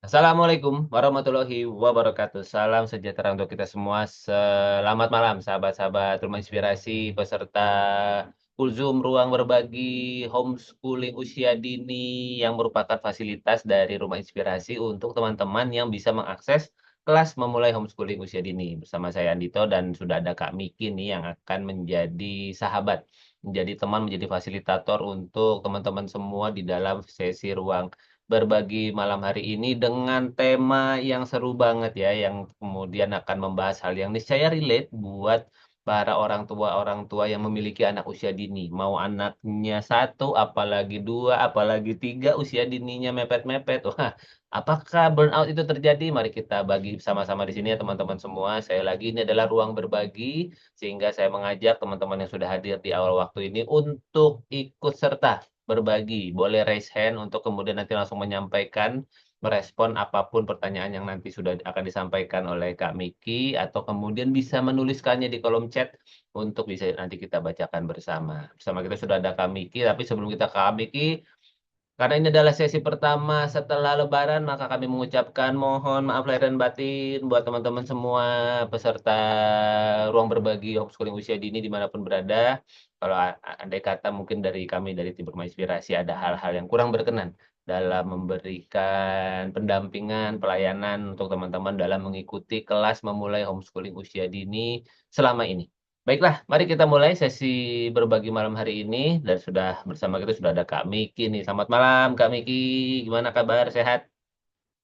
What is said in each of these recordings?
Assalamualaikum warahmatullahi wabarakatuh. Salam sejahtera untuk kita semua. Selamat malam, sahabat-sahabat Rumah Inspirasi, peserta Kulzum Ruang Berbagi Homeschooling Usia Dini yang merupakan fasilitas dari Rumah Inspirasi untuk teman-teman yang bisa mengakses kelas memulai homeschooling usia dini. Bersama saya Andito dan sudah ada Kak Miki nih yang akan menjadi sahabat, menjadi teman, menjadi fasilitator untuk teman-teman semua di dalam sesi ruang berbagi malam hari ini dengan tema yang seru banget ya, yang kemudian akan membahas hal yang niscaya relate buat para orang tua yang memiliki anak usia dini. Mau anaknya satu, apalagi dua, apalagi tiga, usia dininya mepet-mepet. Wah, apakah burnout itu terjadi? Mari kita bagi sama-sama di sini ya teman-teman semua. Saya lagi ini adalah ruang berbagi, sehingga saya mengajak teman-teman yang sudah hadir di awal waktu ini untuk ikut serta berbagi. Boleh raise hand untuk kemudian nanti langsung menyampaikan, merespon apapun pertanyaan yang nanti sudah akan disampaikan oleh Kak Miki, atau kemudian bisa menuliskannya di kolom chat untuk bisa nanti kita bacakan bersama. Bersama kita sudah ada Kak Miki, tapi sebelum kita ke Kak Miki, karena ini adalah sesi pertama setelah Lebaran, maka kami mengucapkan mohon maaf lahir dan batin buat teman-teman semua peserta ruang berbagi homeschooling usia dini dimanapun berada. Kalau andai kata mungkin dari kami dari tim Rumah Inspirasi ada hal-hal yang kurang berkenan dalam memberikan pendampingan, pelayanan untuk teman-teman dalam mengikuti kelas memulai homeschooling usia dini selama ini. Baiklah, mari kita mulai sesi berbagi malam hari ini dan sudah bersama kita sudah ada Kak Miki nih. Selamat malam Kak Miki, gimana kabar? Sehat?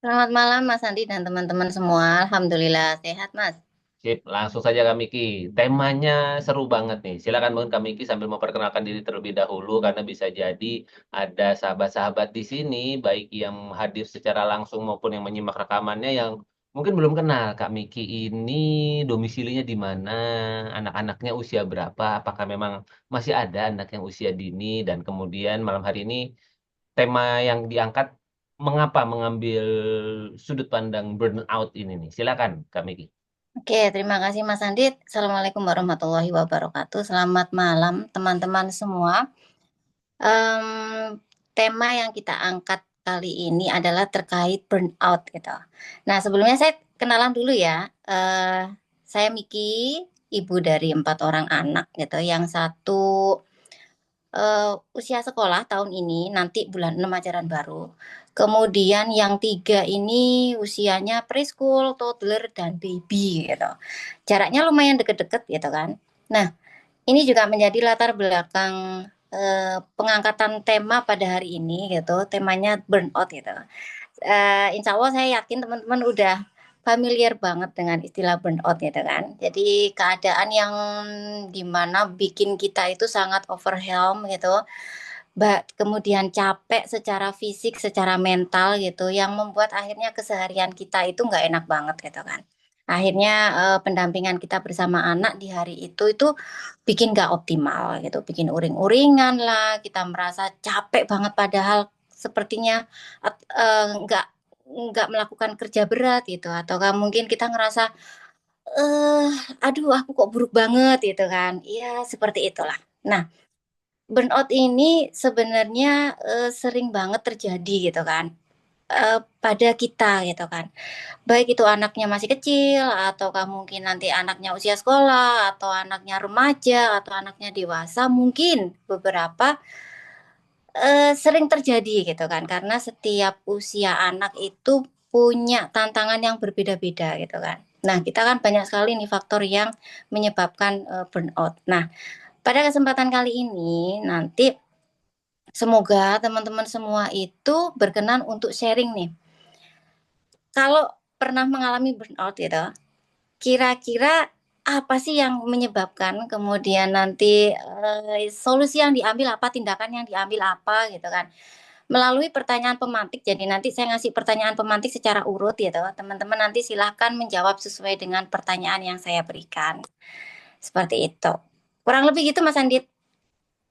Selamat malam Mas Andi dan teman-teman semua. Alhamdulillah sehat Mas. Sip, langsung saja Kak Miki. Temanya seru banget nih. Silakan bangun Kak Miki sambil memperkenalkan diri terlebih dahulu karena bisa jadi ada sahabat-sahabat di sini baik yang hadir secara langsung maupun yang menyimak rekamannya yang mungkin belum kenal Kak Miki ini domisilinya di mana, anak-anaknya usia berapa, apakah memang masih ada anak yang usia dini dan kemudian malam hari ini tema yang diangkat mengapa mengambil sudut pandang burnout ini nih. Silakan Kak Miki. Oke, terima kasih Mas Andi. Assalamualaikum warahmatullahi wabarakatuh. Selamat malam teman-teman semua. Em, Tema yang kita angkat kali ini adalah terkait burnout gitu. Nah, sebelumnya saya kenalan dulu ya. Saya Miki, ibu dari 4 orang anak gitu. Yang satu usia sekolah tahun ini, nanti bulan 6 ajaran baru. Kemudian yang tiga ini usianya preschool, toddler, dan baby gitu. Jaraknya lumayan deket-deket gitu kan. Nah, ini juga menjadi latar belakang pengangkatan tema pada hari ini gitu. Temanya burnout gitu. Insya Allah saya yakin teman-teman udah familiar banget dengan istilah burnout gitu kan. Jadi keadaan yang dimana bikin kita itu sangat overwhelmed gitu, kemudian capek secara fisik, secara mental gitu, yang membuat akhirnya keseharian kita itu nggak enak banget gitu kan. Akhirnya pendampingan kita bersama anak di hari itu bikin nggak optimal gitu, bikin uring-uringan lah, kita merasa capek banget padahal sepertinya nggak melakukan kerja berat gitu, atau mungkin kita ngerasa eh aduh aku kok buruk banget gitu kan. Iya, seperti itulah. Nah, burnout ini sebenarnya sering banget terjadi gitu kan, pada kita gitu kan. Baik itu anaknya masih kecil, ataukah mungkin nanti anaknya usia sekolah, atau anaknya remaja, atau anaknya dewasa, mungkin beberapa sering terjadi gitu kan. Karena setiap usia anak itu punya tantangan yang berbeda-beda gitu kan. Nah, kita kan banyak sekali nih faktor yang menyebabkan burnout. Nah, pada kesempatan kali ini nanti semoga teman-teman semua itu berkenan untuk sharing nih. Kalau pernah mengalami burnout gitu, kira-kira apa sih yang menyebabkan, kemudian nanti solusi yang diambil apa, tindakan yang diambil apa gitu kan. Melalui pertanyaan pemantik, jadi nanti saya ngasih pertanyaan pemantik secara urut gitu. Teman-teman nanti silahkan menjawab sesuai dengan pertanyaan yang saya berikan. Seperti itu. Kurang lebih gitu Mas Andit.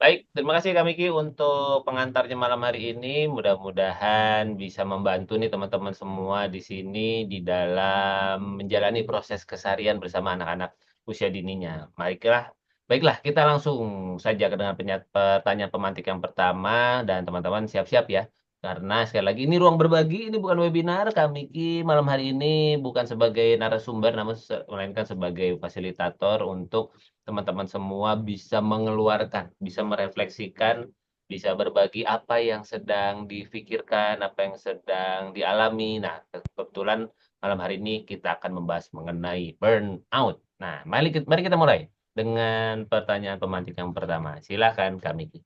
Baik, terima kasih Kak Miki untuk pengantarnya malam hari ini. Mudah-mudahan bisa membantu nih teman-teman semua di sini di dalam menjalani proses keseharian bersama anak-anak usia dininya. Baiklah, kita langsung saja dengan pertanyaan pemantik yang pertama dan teman-teman siap-siap ya. Karena sekali lagi ini ruang berbagi, ini bukan webinar. Kak Miki malam hari ini bukan sebagai narasumber, namun melainkan sebagai fasilitator untuk teman-teman semua bisa mengeluarkan, bisa merefleksikan, bisa berbagi apa yang sedang difikirkan, apa yang sedang dialami. Nah, kebetulan malam hari ini kita akan membahas mengenai burnout. Nah, mari kita mulai dengan pertanyaan pemantik yang pertama. Silakan Kak Miki.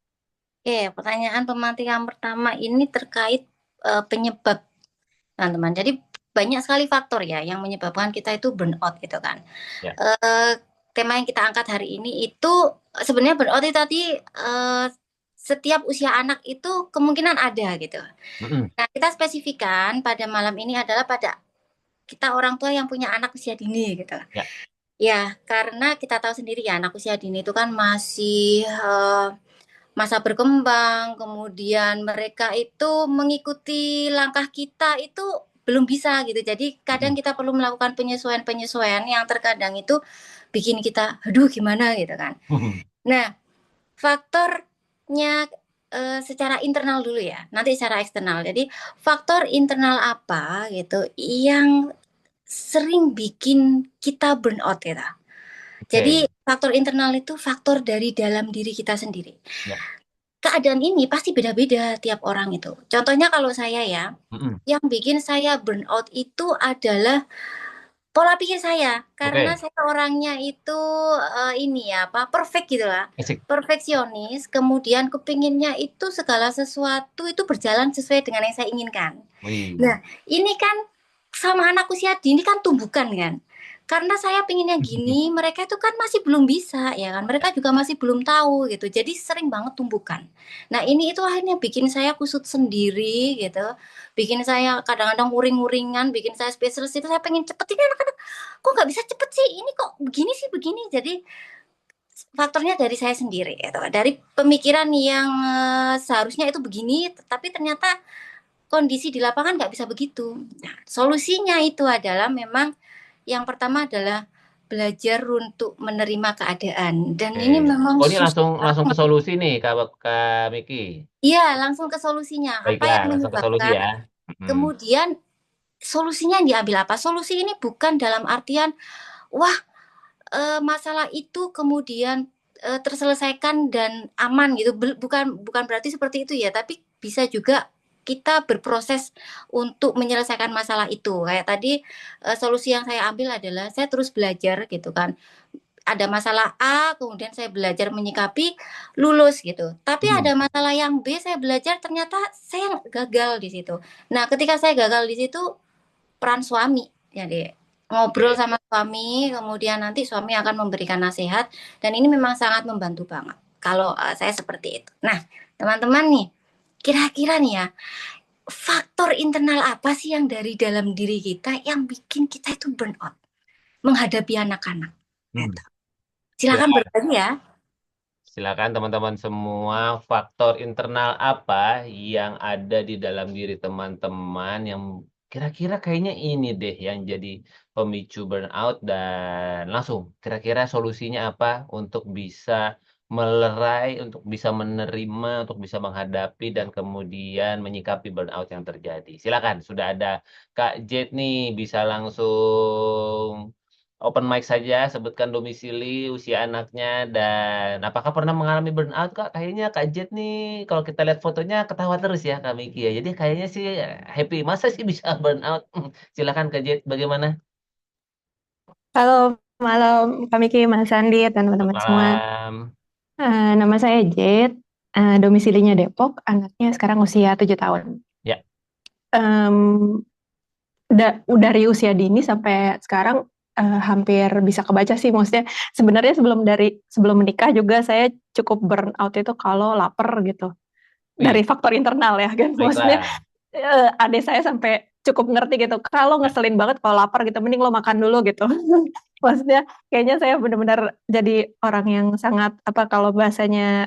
Oke, pertanyaan pemantik yang pertama ini terkait penyebab, teman-teman. Jadi banyak sekali faktor ya yang menyebabkan kita itu burnout gitu kan. Ya. Tema yang kita angkat hari ini itu sebenarnya burnout itu tadi setiap usia anak itu kemungkinan ada gitu. Mm-mm. Nah, kita spesifikkan pada malam ini adalah pada kita orang tua yang punya anak usia dini gitu. Ya. Ya, karena kita tahu sendiri ya anak usia dini itu kan masih masa berkembang, kemudian mereka itu mengikuti langkah kita itu belum bisa gitu. Jadi kadang Mm-mm. kita perlu melakukan penyesuaian-penyesuaian yang terkadang itu bikin kita, aduh gimana gitu kan. Nah, faktornya secara internal dulu ya, nanti secara eksternal. Jadi faktor internal apa gitu yang sering bikin kita burnout gitu. Jadi Oke. faktor internal itu faktor dari dalam diri kita sendiri. Ya. Keadaan ini pasti beda-beda tiap orang itu. Contohnya kalau saya ya, Mm-mm. yang bikin saya burnout itu adalah pola pikir saya. Karena Oke. saya orangnya itu ini ya, apa, perfect gitu lah. Asik. Perfeksionis, kemudian kepinginnya itu segala sesuatu itu berjalan sesuai dengan yang saya inginkan. Wih. Nah, ini kan sama anak usia dini kan tumbukan kan. Karena saya pinginnya gini, mereka itu kan masih belum bisa ya kan. Mereka juga masih belum tahu gitu. Jadi sering banget tumbukan. Nah, ini itu akhirnya bikin saya kusut sendiri gitu. Bikin saya kadang-kadang uring-uringan, bikin saya spesialis itu saya pengen cepet ini anak-anak kok nggak bisa cepet sih? Ini kok begini sih begini. Jadi faktornya dari saya sendiri gitu. Dari pemikiran yang seharusnya itu begini, tapi ternyata kondisi di lapangan nggak bisa begitu. Nah, solusinya itu adalah memang yang pertama adalah belajar untuk menerima keadaan. Dan Oke. ini memang Oh, ini langsung susah. langsung ke solusi nih, Kak Miki. Iya, langsung ke solusinya. Apa Baiklah, yang langsung ke solusi menyebabkan? ya. Mm-mm. Kemudian solusinya yang diambil apa? Solusi ini bukan dalam artian, wah, masalah itu kemudian terselesaikan dan aman gitu. Bukan bukan berarti seperti itu ya, tapi bisa juga kita berproses untuk menyelesaikan masalah itu. Kayak tadi solusi yang saya ambil adalah saya terus belajar gitu kan. Ada masalah A, kemudian saya belajar menyikapi, lulus gitu. Tapi Mm. ada masalah yang B, saya belajar ternyata saya gagal di situ. Nah, ketika saya gagal di situ, peran suami. Jadi ngobrol Oke. sama suami, kemudian nanti suami akan memberikan nasihat dan ini memang sangat membantu banget. Kalau saya seperti itu. Nah, teman-teman nih, kira-kira nih ya, faktor internal apa sih yang dari dalam diri kita yang bikin kita itu burnout menghadapi anak-anak? Hmm. Gitu. Silakan Silakan, berbagi ya. silakan teman-teman semua, faktor internal apa yang ada di dalam diri teman-teman yang kira-kira kayaknya ini deh yang jadi pemicu burnout dan langsung kira-kira solusinya apa untuk bisa melerai, untuk bisa menerima, untuk bisa menghadapi dan kemudian menyikapi burnout yang terjadi. Silakan, sudah ada Kak Jet nih, bisa langsung open mic saja, sebutkan domisili, usia anaknya, dan apakah pernah mengalami burnout, Kak? Kayaknya Kak Jet nih, kalau kita lihat fotonya ketawa terus ya, Kak Miki ya. Jadi kayaknya sih happy. Masa sih bisa burnout? Silakan Kak Jet, bagaimana? Halo, malam Kak Miki, Mas Andi, dan Selamat teman-teman semua. malam. Nama saya Jade, domisilinya Depok, anaknya sekarang usia 7 tahun. Ya. Em, dari usia dini sampai sekarang hampir bisa kebaca sih, maksudnya sebenarnya sebelum menikah juga saya cukup burnout itu kalau lapar gitu. Wih, Dari faktor internal ya kan, maksudnya baiklah. adik saya sampai cukup ngerti gitu. Kalau Ya. ngeselin banget kalau lapar gitu, mending lo makan dulu gitu. Maksudnya kayaknya saya benar-benar jadi orang yang sangat apa kalau bahasanya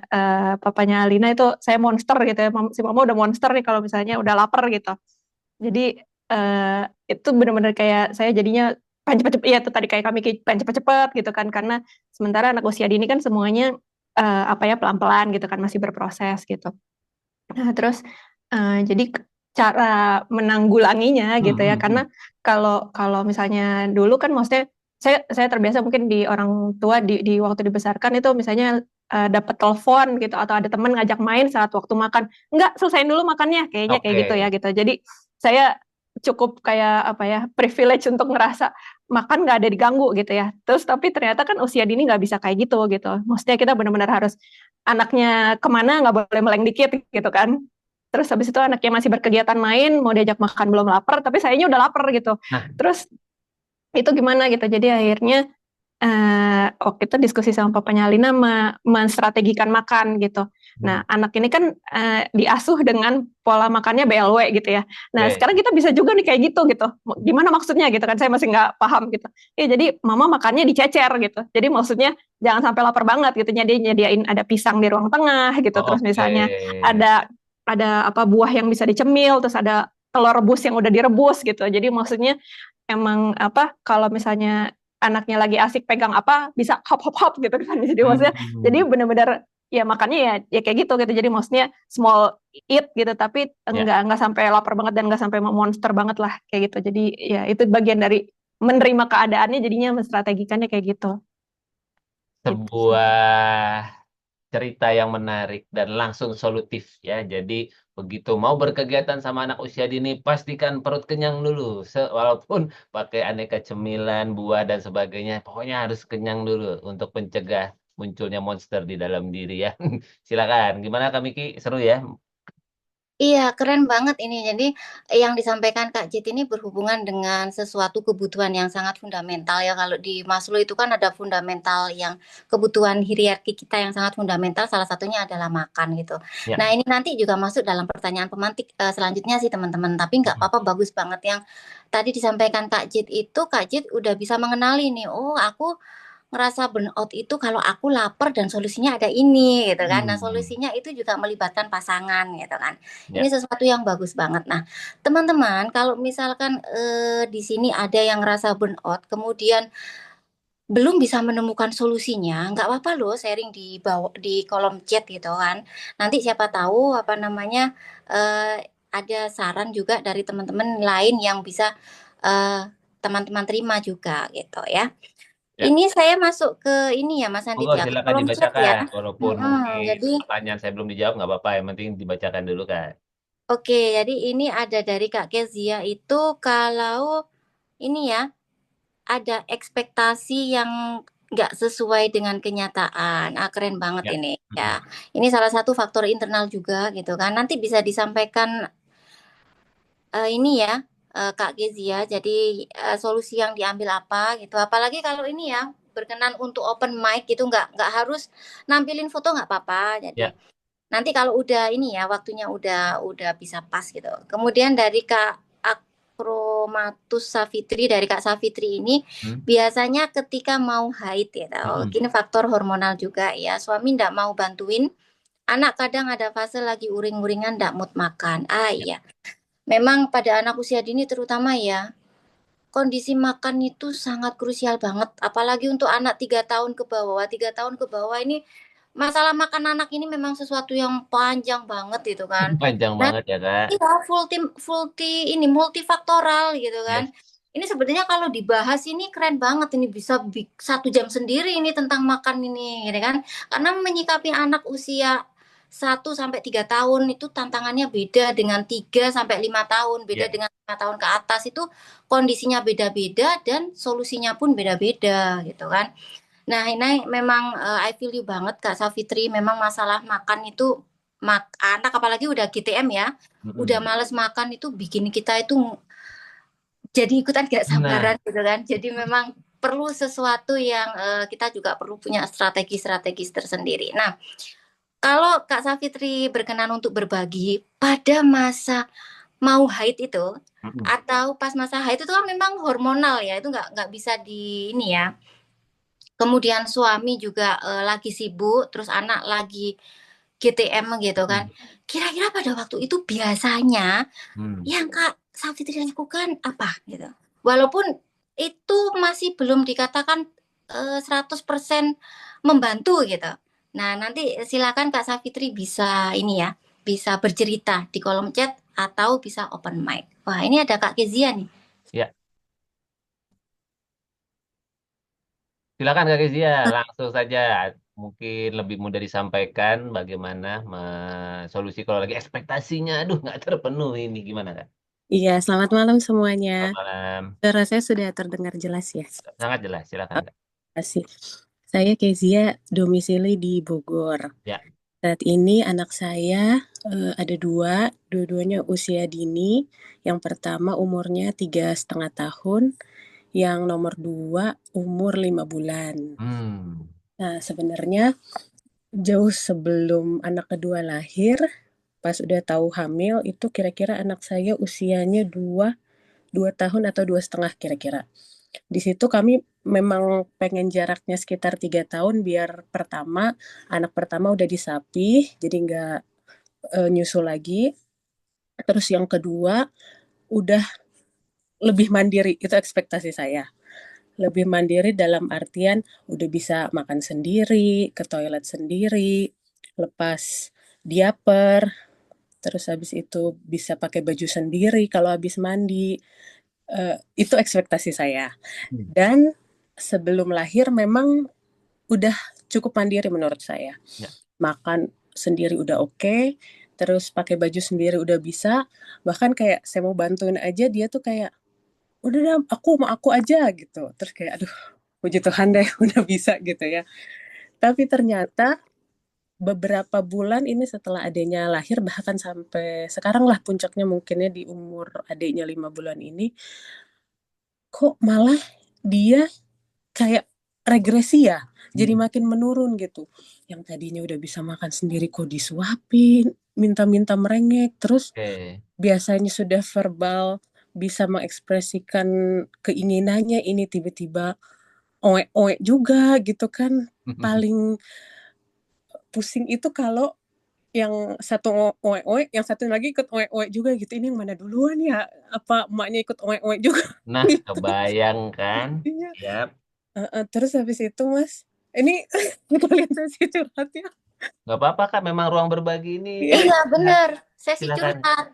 papanya Alina itu saya monster gitu ya. Si mama udah monster nih kalau misalnya udah lapar gitu. Jadi eh, itu benar-benar kayak saya jadinya pengen cepet-cepet, iya tuh tadi kayak kami pengen cepet-cepet gitu kan karena sementara anak usia dini kan semuanya apa ya pelan-pelan gitu kan masih berproses gitu. Nah, terus Jadi cara menanggulanginya gitu ya, karena kalau misalnya dulu kan maksudnya saya terbiasa mungkin di orang tua di waktu dibesarkan itu misalnya dapat telepon gitu atau ada teman ngajak main saat waktu makan, enggak selesaiin dulu makannya kayaknya kayak gitu ya Oke. gitu. Jadi saya cukup kayak apa ya privilege untuk ngerasa makan nggak ada diganggu gitu ya. Terus tapi ternyata kan usia dini nggak bisa kayak gitu gitu. Maksudnya kita benar-benar harus anaknya kemana nggak boleh meleng dikit gitu kan. Terus habis itu anaknya masih berkegiatan main, mau diajak makan belum lapar, tapi sayanya udah lapar gitu. Nah, Terus itu gimana gitu. Jadi akhirnya waktu itu diskusi sama papanya Alina menstrategikan makan gitu. Nah, anak ini kan diasuh dengan pola makannya BLW gitu ya. Nah, oke. sekarang kita bisa juga nih kayak gitu gitu. Gimana maksudnya gitu kan? Saya masih nggak paham gitu. Ya, jadi mama makannya dicecer gitu. Jadi maksudnya jangan sampai lapar banget gitu. Jadi nyediain ada pisang di ruang tengah gitu. Oh, Terus oke. misalnya ada apa buah yang bisa dicemil, terus ada telur rebus yang udah direbus gitu. Jadi maksudnya emang apa kalau misalnya anaknya lagi asik pegang apa bisa hop hop hop gitu kan. Jadi maksudnya jadi Hmm. bener-bener ya makannya ya kayak gitu gitu. Jadi maksudnya small eat gitu tapi Ya. enggak sampai lapar banget dan enggak sampai monster banget lah kayak gitu. Jadi ya itu bagian dari menerima keadaannya jadinya menstrategikannya kayak gitu. Gitu sih. Sebuah cerita yang menarik dan langsung solutif ya. Jadi begitu mau berkegiatan sama anak usia dini, pastikan perut kenyang dulu. Walaupun pakai aneka cemilan, buah dan sebagainya, pokoknya harus kenyang dulu untuk mencegah munculnya monster di dalam diri ya. Silakan. Gimana Kak Miki? Seru ya? Iya, keren banget ini. Jadi yang disampaikan Kak Jit ini berhubungan dengan sesuatu kebutuhan yang sangat fundamental ya. Kalau di Maslow itu kan ada fundamental yang kebutuhan hierarki kita yang sangat fundamental. Salah satunya adalah makan gitu. Ya. Nah ini nanti juga masuk dalam pertanyaan pemantik selanjutnya sih teman-teman. Tapi nggak apa-apa, bagus banget yang tadi disampaikan Kak Jit itu. Kak Jit udah bisa mengenali nih. Oh aku ngerasa burnout itu kalau aku lapar dan solusinya ada ini gitu kan. Nah, Hmm. solusinya itu juga melibatkan pasangan gitu kan. Ini Ya. sesuatu yang bagus banget. Nah, teman-teman, kalau misalkan di sini ada yang ngerasa burnout, kemudian belum bisa menemukan solusinya, nggak apa-apa loh sharing di bawah di kolom chat gitu kan. Nanti siapa tahu apa namanya ada saran juga dari teman-teman lain yang bisa eh, teman-teman terima juga gitu ya. Ya. Ini saya masuk ke ini ya Mas Andit Monggo ya, ke silakan kolom chat ya. dibacakan. Walaupun mungkin Jadi pertanyaan saya belum dijawab, nggak apa-apa. Yang penting dibacakan dulu kan. oke, jadi ini ada dari Kak Kezia itu kalau ini ya ada ekspektasi yang nggak sesuai dengan kenyataan. Ah, keren banget Ya. ini ya. Mm-mm. Ini salah satu faktor internal juga gitu kan. Nanti bisa disampaikan ini ya Kak Kezia. Jadi solusi yang diambil apa gitu. Apalagi kalau ini ya berkenan untuk open mic gitu nggak harus nampilin foto nggak apa-apa. Jadi Ya. nanti kalau udah ini ya waktunya udah bisa pas gitu. Kemudian dari Kak Akromatus Safitri dari Kak Safitri ini Hmm. biasanya ketika mau haid ya, Mm-mm. ini faktor hormonal juga ya. Suami ndak mau bantuin, anak kadang ada fase lagi uring-uringan ndak mood makan. Ah Ya. iya, memang pada anak usia dini terutama ya. Kondisi makan itu sangat krusial banget, apalagi untuk anak 3 tahun ke bawah. 3 tahun ke bawah ini masalah makan anak ini memang sesuatu yang panjang banget gitu kan. Panjang Dan banget ya Kak. iya ini multifaktoral gitu kan. Yes. Ini sebenarnya kalau dibahas ini keren banget ini bisa 1 jam sendiri ini tentang makan ini gitu kan. Karena menyikapi anak usia 1 sampai 3 tahun itu tantangannya beda dengan 3 sampai 5 tahun, beda Ya. dengan 5 tahun ke atas itu kondisinya beda-beda dan solusinya pun beda-beda gitu kan. Nah, ini memang I feel you banget Kak Safitri. Memang masalah makan itu anak apalagi udah GTM ya, udah Mm-mm. males makan itu bikin kita itu jadi ikutan gak Nah, sabaran gitu kan. Jadi memang perlu sesuatu yang kita juga perlu punya strategi-strategi tersendiri. Nah, kalau Kak Safitri berkenan untuk berbagi pada masa mau haid itu mm-mm. atau pas masa haid itu kan memang hormonal ya, itu nggak bisa di ini ya. Kemudian suami juga lagi sibuk, terus anak lagi GTM gitu kan. Mm-mm. Kira-kira pada waktu itu biasanya Hmm. yang Kak Safitri lakukan apa gitu. Walaupun itu masih belum dikatakan 100% membantu gitu. Nah, nanti silakan Kak Safitri bisa ini ya. bisa bercerita di kolom chat atau bisa open mic. Wah, ini ada Kak Kezia nih. Ya, silakan Kak Kezia, langsung saja. Mungkin lebih mudah disampaikan bagaimana solusi kalau lagi ekspektasinya, aduh nggak terpenuhi ini gimana Kak? Iya, selamat malam semuanya. Selamat malam. Suara saya sudah terdengar jelas ya. Sangat jelas, silakan Kak. Terima kasih. Saya Kezia, domisili di Bogor. Ya. Saat ini anak saya ada dua-duanya usia dini. Yang pertama umurnya 3,5 tahun, yang nomor 2 umur 5 bulan. Nah, sebenarnya jauh sebelum anak kedua lahir, pas udah tahu hamil, itu kira-kira anak saya usianya 2 tahun atau 2,5 kira-kira. Di situ kami memang pengen jaraknya sekitar 3 tahun biar anak pertama udah disapih, jadi nggak nyusul lagi. Terus yang kedua udah lebih mandiri, itu ekspektasi saya. Lebih mandiri dalam artian udah bisa makan sendiri, ke toilet sendiri, lepas diaper, terus habis itu bisa pakai baju sendiri kalau habis mandi. Itu ekspektasi saya. Dan sebelum lahir memang udah cukup mandiri menurut saya. Ya. Makan sendiri udah oke, terus pakai baju sendiri udah bisa. Bahkan kayak saya mau bantuin aja, dia tuh kayak, udah deh, aku aja gitu. Terus kayak, aduh, puji Tuhan deh udah bisa gitu ya. Tapi ternyata beberapa bulan ini setelah adiknya lahir, bahkan sampai sekarang lah puncaknya mungkinnya di umur adiknya 5 bulan ini, kok malah dia kayak regresi ya, jadi makin menurun gitu. Yang tadinya udah bisa makan sendiri kok disuapin, minta-minta merengek, terus biasanya sudah verbal bisa mengekspresikan keinginannya, ini tiba-tiba oek-oek juga gitu kan. Paling pusing itu kalau yang satu oek-oek, yang satu lagi ikut oek-oek juga gitu. Ini yang mana duluan ya? Apa emaknya ikut oek-oek juga? Nah, kebayang kan? Iya. Yap. Terus habis itu Mas, ini kalian saya sih curhat ya. Nggak apa-apa Kak, memang ruang berbagi ini. Iya, bener. Sesi Silakan. curhat.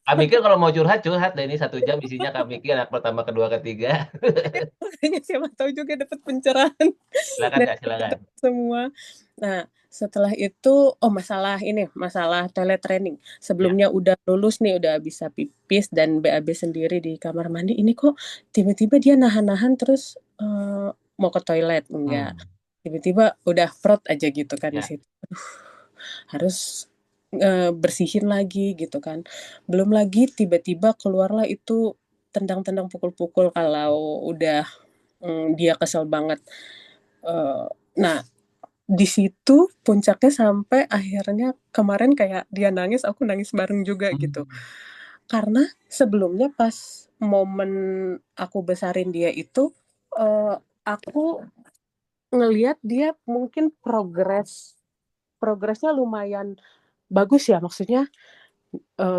Kak Mikir kalau mau curhat deh, ini 1 jam isinya Kak Mikir anak pertama, kedua, ketiga. Makanya siapa tahu juga dapat pencerahan Silakan dari Kak, silakan. semua. Nah, setelah itu masalah toilet training. Sebelumnya udah lulus nih, udah bisa pipis dan BAB sendiri di kamar mandi. Ini kok tiba-tiba dia nahan-nahan terus mau ke toilet enggak. Tiba-tiba udah frot aja gitu kan di situ. Harus bersihin lagi gitu kan. Belum lagi tiba-tiba keluarlah itu tendang-tendang pukul-pukul kalau udah dia kesel banget. Nah, di situ puncaknya sampai akhirnya kemarin kayak dia nangis, aku nangis bareng juga gitu. Karena sebelumnya pas momen aku besarin dia itu, aku ngelihat dia mungkin progresnya lumayan bagus ya, maksudnya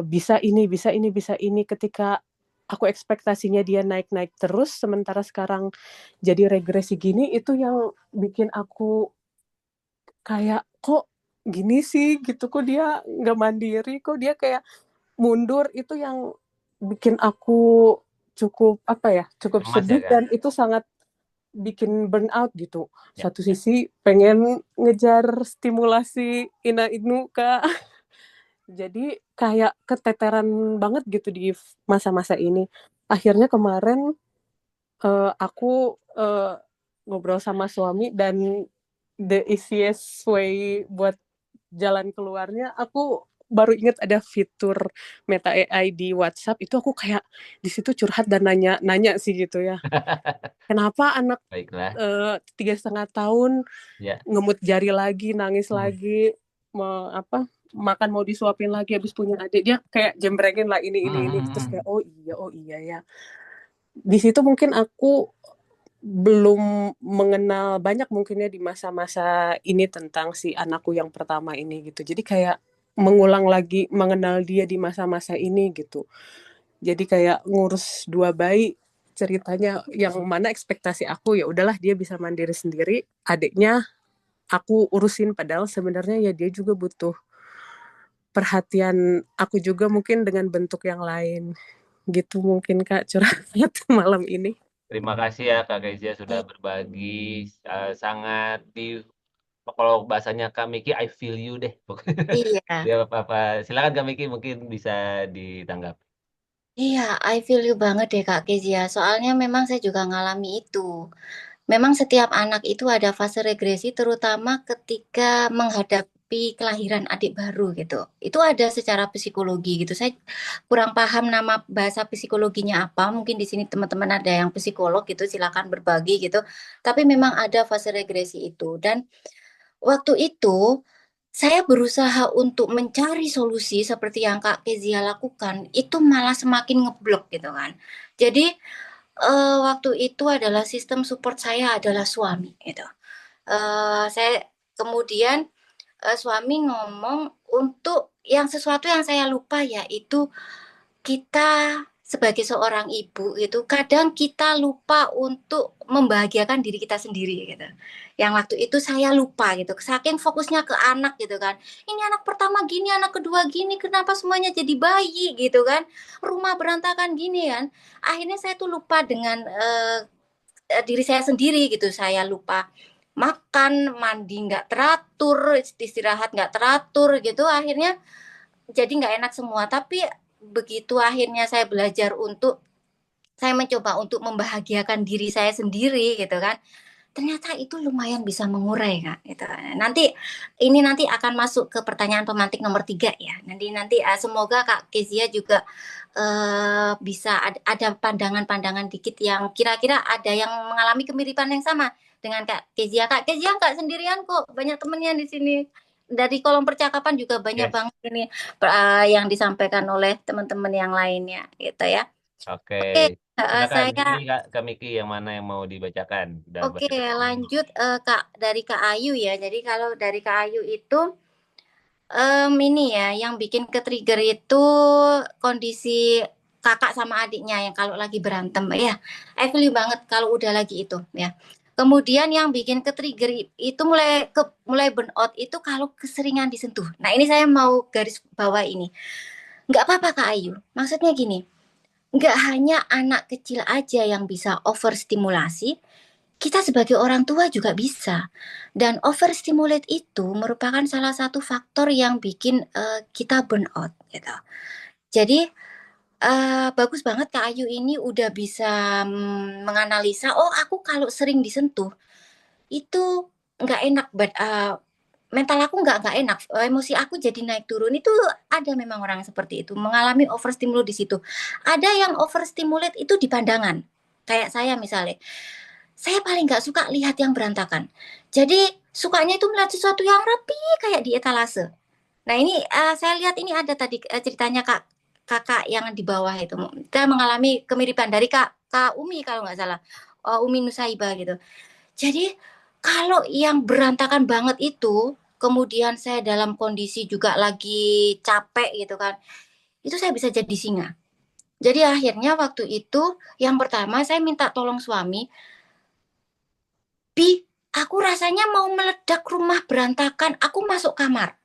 bisa ini, bisa ini, bisa ini. Ketika aku ekspektasinya dia naik-naik terus, sementara sekarang jadi regresi gini, itu yang bikin aku kayak, kok gini sih gitu, kok dia nggak mandiri, kok dia kayak mundur. Itu yang bikin aku cukup sedih ya, dan itu sangat bikin burnout gitu. Satu sisi pengen ngejar stimulasi ina-inu Kak. Jadi kayak keteteran banget gitu di masa-masa ini. Akhirnya kemarin aku ngobrol sama suami dan the easiest way buat jalan keluarnya, aku baru ingat ada fitur Meta AI di WhatsApp. Itu aku kayak di situ curhat dan nanya sih gitu ya. Kenapa anak 3,5 tahun ngemut jari lagi, nangis lagi, makan mau disuapin lagi, habis punya adik dia kayak jembrengin lah ini terus kayak oh iya ya. Di situ mungkin aku belum mengenal banyak mungkinnya di masa-masa ini tentang si anakku yang pertama ini gitu. Jadi kayak mengulang lagi mengenal dia di masa-masa ini gitu. Jadi kayak ngurus 2 bayi, ceritanya yang mana ekspektasi aku ya udahlah dia bisa mandiri sendiri, adiknya aku urusin, padahal sebenarnya ya dia juga butuh perhatian aku juga mungkin dengan bentuk yang lain. Gitu mungkin Kak curhat malam ini. Terima kasih ya Kak Kezia sudah berbagi sangat kalau bahasanya Kak Miki I feel you deh. Iya. Dia apa silakan Kak Miki mungkin bisa ditanggapi. Iya, I feel you banget deh Kak Kezia. Soalnya memang saya juga ngalami itu. Memang setiap anak itu ada fase regresi, terutama ketika menghadapi kelahiran adik baru gitu. Itu ada secara psikologi gitu. Saya kurang paham nama bahasa psikologinya apa. Mungkin di sini teman-teman ada yang psikolog gitu, silakan berbagi gitu. Tapi memang ada fase regresi itu. Dan waktu itu saya berusaha untuk mencari solusi seperti yang Kak Kezia lakukan, itu malah semakin ngeblok gitu kan. Jadi waktu itu adalah sistem support saya adalah suami gitu. Saya kemudian suami ngomong untuk yang sesuatu yang saya lupa yaitu kita sebagai seorang ibu itu kadang kita lupa untuk membahagiakan diri kita sendiri gitu. Yang waktu itu saya lupa gitu, saking fokusnya ke anak gitu kan. Ini anak pertama gini, anak kedua gini, kenapa semuanya jadi bayi gitu kan? Rumah berantakan gini kan. Akhirnya saya tuh lupa dengan diri saya sendiri gitu. Saya lupa makan, mandi nggak teratur, istirahat nggak teratur gitu. Akhirnya jadi nggak enak semua. Tapi begitu akhirnya saya belajar untuk saya mencoba untuk membahagiakan diri saya sendiri gitu kan. Ternyata itu lumayan bisa mengurai Kak gitu. Nanti akan masuk ke pertanyaan pemantik nomor 3 ya. Nanti semoga Kak Kezia juga bisa ada pandangan-pandangan dikit yang kira-kira ada yang mengalami kemiripan yang sama dengan Kak Kezia. Kak Kezia nggak sendirian kok, banyak temennya di sini. Dari kolom percakapan juga banyak Yes. banget ini yang disampaikan oleh teman-teman yang lainnya gitu ya. Oke. Oke, Silakan saya pilih Kak Miki yang mana yang mau dibacakan. Udah Oke, banyak. lanjut dari Kak Ayu ya. Jadi kalau dari Kak Ayu itu ini ya, yang bikin ke-trigger itu kondisi kakak sama adiknya yang kalau lagi berantem ya. I feel you banget kalau udah lagi itu ya. Kemudian yang bikin ke-trigger itu mulai burn out itu kalau keseringan disentuh. Nah, ini saya mau garis bawah ini. Nggak apa-apa Kak Ayu. Maksudnya gini, nggak hanya anak kecil aja yang bisa overstimulasi, kita sebagai orang tua juga bisa. Dan overstimulate itu merupakan salah satu faktor yang bikin kita burn out gitu. Jadi bagus banget Kak Ayu ini udah bisa menganalisa, oh aku kalau sering disentuh itu nggak enak, mental aku nggak enak, emosi aku jadi naik turun. Itu ada memang orang seperti itu, mengalami overstimulate di situ. Ada yang overstimulate itu di pandangan, kayak saya misalnya. Saya paling nggak suka lihat yang berantakan. Jadi sukanya itu melihat sesuatu yang rapi kayak di etalase. Nah ini saya lihat ini ada tadi ceritanya kakak yang di bawah itu. Kita mengalami kemiripan dari Kak Umi kalau nggak salah. Umi Nusaibah gitu. Jadi kalau yang berantakan banget itu, kemudian saya dalam kondisi juga lagi capek gitu kan, itu saya bisa jadi singa. Jadi akhirnya waktu itu yang pertama saya minta tolong suami, aku rasanya mau meledak, rumah berantakan, aku masuk kamar.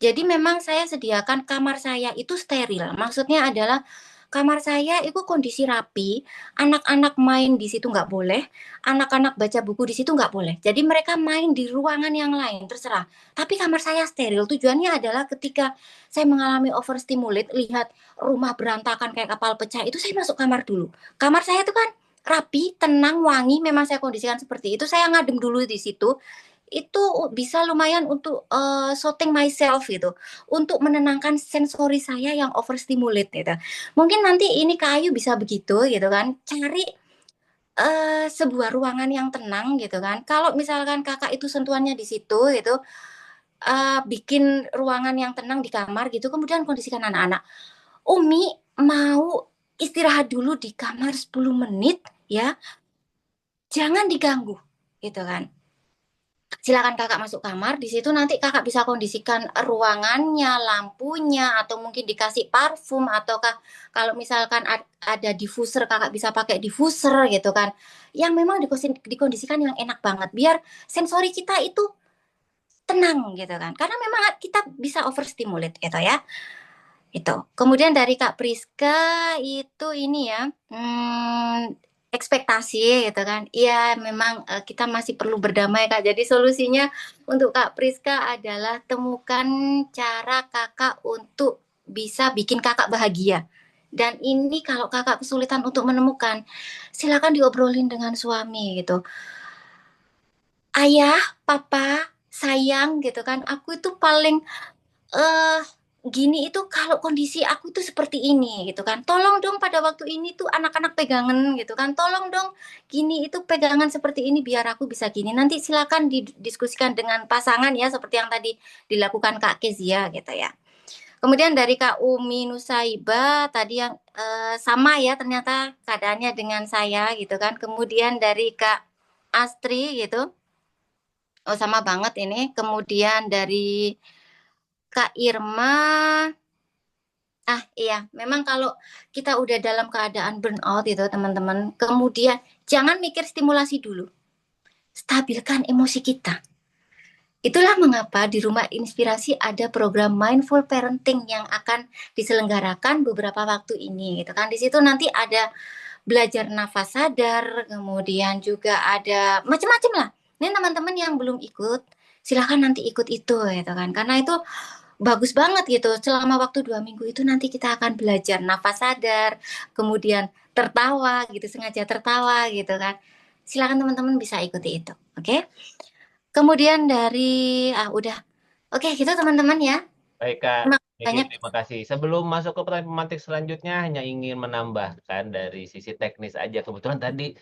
Jadi memang saya sediakan kamar saya itu steril. Maksudnya adalah kamar saya itu kondisi rapi, anak-anak main di situ nggak boleh, anak-anak baca buku di situ nggak boleh. Jadi mereka main di ruangan yang lain, terserah. Tapi kamar saya steril. Tujuannya adalah ketika saya mengalami overstimulate, lihat rumah berantakan kayak kapal pecah, itu saya masuk kamar dulu. Kamar saya itu kan rapi, tenang, wangi, memang saya kondisikan seperti itu. Saya ngadem dulu di situ. Itu bisa lumayan untuk soothing myself gitu, untuk menenangkan sensori saya yang overstimulate gitu. Mungkin nanti ini Kak Ayu bisa begitu gitu kan, cari sebuah ruangan yang tenang gitu kan. Kalau misalkan Kakak itu sentuhannya di situ gitu, bikin ruangan yang tenang di kamar gitu, kemudian kondisikan anak-anak. Umi mau istirahat dulu di kamar 10 menit ya, jangan diganggu gitu kan. Silakan kakak masuk kamar, di situ nanti kakak bisa kondisikan ruangannya, lampunya, atau mungkin dikasih parfum, ataukah kalau misalkan ada diffuser, kakak bisa pakai diffuser gitu kan. Yang memang dikondisikan yang enak banget, biar sensori kita itu tenang gitu kan. Karena memang kita bisa overstimulate gitu ya. Itu. Kemudian dari Kak Priska itu ini ya, ekspektasi gitu kan. Iya, memang kita masih perlu berdamai Kak. Jadi solusinya untuk Kak Priska adalah temukan cara Kakak untuk bisa bikin Kakak bahagia. Dan ini kalau Kakak kesulitan untuk menemukan, silakan diobrolin dengan suami gitu. Ayah, papa, sayang gitu kan. Aku itu paling eh gini itu kalau kondisi aku tuh seperti ini gitu kan. Tolong dong pada waktu ini tuh anak-anak pegangan gitu kan. Tolong dong gini itu pegangan seperti ini biar aku bisa gini. Nanti silakan didiskusikan dengan pasangan ya seperti yang tadi dilakukan Kak Kezia gitu ya. Kemudian dari Kak Umi Nusaiba tadi yang sama ya ternyata keadaannya dengan saya gitu kan. Kemudian dari Kak Astri gitu. Oh sama banget ini. Kemudian dari Kak Irma, iya, memang kalau kita udah dalam keadaan burnout itu teman-teman, kemudian jangan mikir stimulasi dulu, stabilkan emosi kita. Itulah mengapa di Rumah Inspirasi ada program Mindful Parenting yang akan diselenggarakan beberapa waktu ini, gitu kan. Di situ nanti ada belajar nafas sadar, kemudian juga ada macam-macam lah. Ini teman-teman yang belum ikut, silahkan nanti ikut itu, gitu kan. Karena itu bagus banget gitu. Selama waktu 2 minggu itu nanti kita akan belajar nafas sadar, kemudian tertawa gitu, sengaja tertawa gitu kan. Silakan teman-teman bisa ikuti itu, oke? Kemudian dari udah, oke gitu teman-teman ya. Baik Kak, Terima kasih Niki, banyak. terima kasih. Sebelum masuk ke pertanyaan pemantik selanjutnya, hanya ingin menambahkan dari sisi teknis aja. Kebetulan tadi,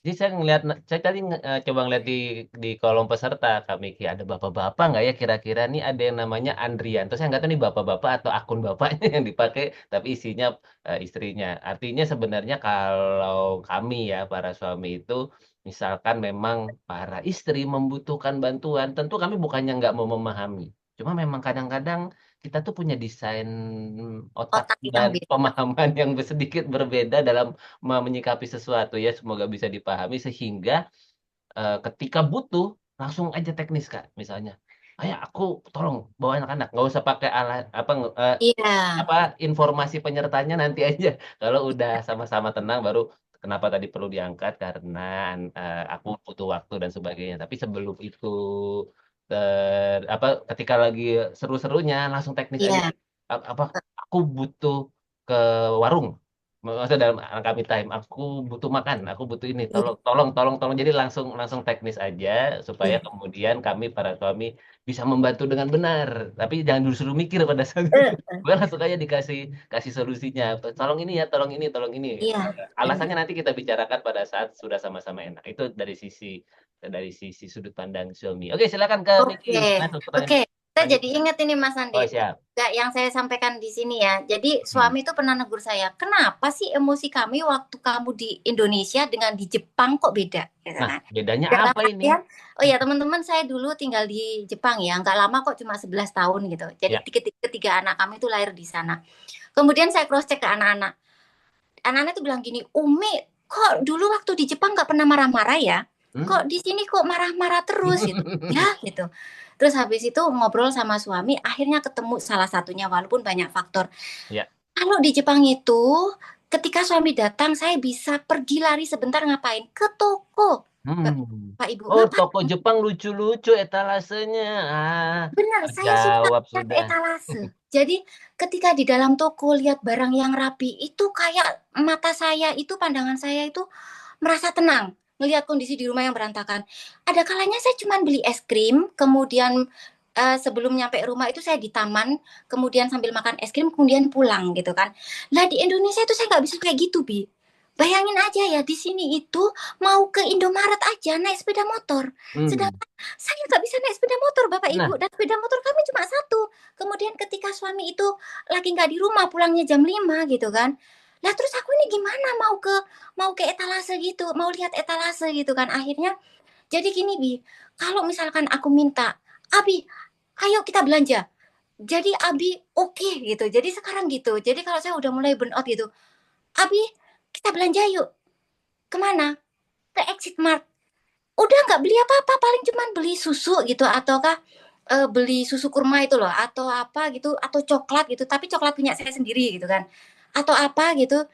jadi saya ngeliat, saya tadi coba ngeliat di kolom peserta, Kak Miki, ada bapak-bapak nggak ya kira-kira nih ada yang namanya Andrian. Terus saya nggak tahu nih bapak-bapak atau akun bapaknya yang dipakai, tapi isinya istrinya. Artinya sebenarnya kalau kami ya, para suami itu, misalkan memang para istri membutuhkan bantuan, tentu kami bukannya nggak mau memahami. Cuma memang kadang-kadang kita tuh punya desain otak Otak yang dan bisa. pemahaman yang sedikit berbeda dalam menyikapi sesuatu ya. Semoga bisa dipahami sehingga ketika butuh langsung aja teknis Kak. Misalnya, ayah aku tolong bawa anak-anak, nggak usah pakai alat Iya, apa informasi penyertanya nanti aja. Kalau udah sama-sama tenang baru kenapa tadi perlu diangkat karena aku butuh waktu dan sebagainya. Tapi sebelum itu ketika lagi seru-serunya langsung teknis aja. iya, Apa aku butuh ke warung. Maksudnya dalam kami time, aku butuh makan, aku butuh ini, iya, tolong, tolong, tolong, tolong. Jadi langsung langsung teknis aja supaya iya. kemudian kami para suami bisa membantu dengan benar. Tapi jangan disuruh mikir pada saat itu. Eh, Gue langsung aja kasih solusinya. Tolong ini ya, tolong ini, tolong ini. iya. Alasannya nanti kita bicarakan pada saat sudah sama-sama enak. Itu dari sisi sudut pandang suami. Oke, silakan ke Miki. Oke, Masuk pertanyaan oke. Saya jadi selanjutnya. ingat ini Mas Oh, Andi. siap. Gak yang saya sampaikan di sini ya. Jadi Hmm. suami itu pernah negur saya, kenapa sih emosi kami waktu kamu di Indonesia dengan di Jepang kok beda? Gitu Nah, kan. bedanya Dalam apa ini? artian, oh ya teman-teman saya dulu tinggal di Jepang ya, nggak lama kok cuma 11 tahun gitu. Jadi Ya. ketiga anak kami itu lahir di sana. Kemudian saya cross check ke anak-anak. Anak-anak tuh bilang gini, Umi, kok dulu waktu di Jepang nggak pernah marah-marah ya? Kok di sini kok marah-marah terus gitu? Ya gitu. Terus habis itu ngobrol sama suami, akhirnya ketemu salah satunya walaupun banyak faktor. Ya. Kalau di Jepang itu, ketika suami datang, saya bisa pergi lari sebentar ngapain? Ke toko. Pak Ibu, Oh, ngapain? toko Jepang lucu-lucu etalasenya. Benar, saya suka Terjawab lihat sudah. etalase. Jadi ketika di dalam toko lihat barang yang rapi, itu kayak mata saya itu, pandangan saya itu merasa tenang. Ngelihat kondisi di rumah yang berantakan. Ada kalanya saya cuma beli es krim, kemudian sebelum nyampe rumah itu saya di taman, kemudian sambil makan es krim, kemudian pulang gitu kan. Lah di Indonesia itu saya nggak bisa kayak gitu, Bi. Bayangin aja ya, di sini itu mau ke Indomaret aja naik sepeda motor. Sedangkan saya nggak bisa naik sepeda motor, Bapak Ibu, Nah, dan sepeda motor kami cuma satu. Kemudian ketika suami itu lagi nggak di rumah, pulangnya jam 5 gitu kan. Lah terus aku ini gimana mau ke etalase gitu, mau lihat etalase gitu kan. Akhirnya jadi gini Bi, kalau misalkan aku minta, Abi, ayo kita belanja. Jadi Abi oke gitu. Jadi sekarang gitu. Jadi kalau saya udah mulai burn out gitu, Abi kita belanja yuk. Kemana? Ke Exit Mart. udah nggak beli apa-apa, paling cuman beli susu gitu, ataukah beli susu kurma itu loh, atau apa gitu, atau coklat gitu, tapi coklat punya saya sendiri gitu kan, atau apa gitu.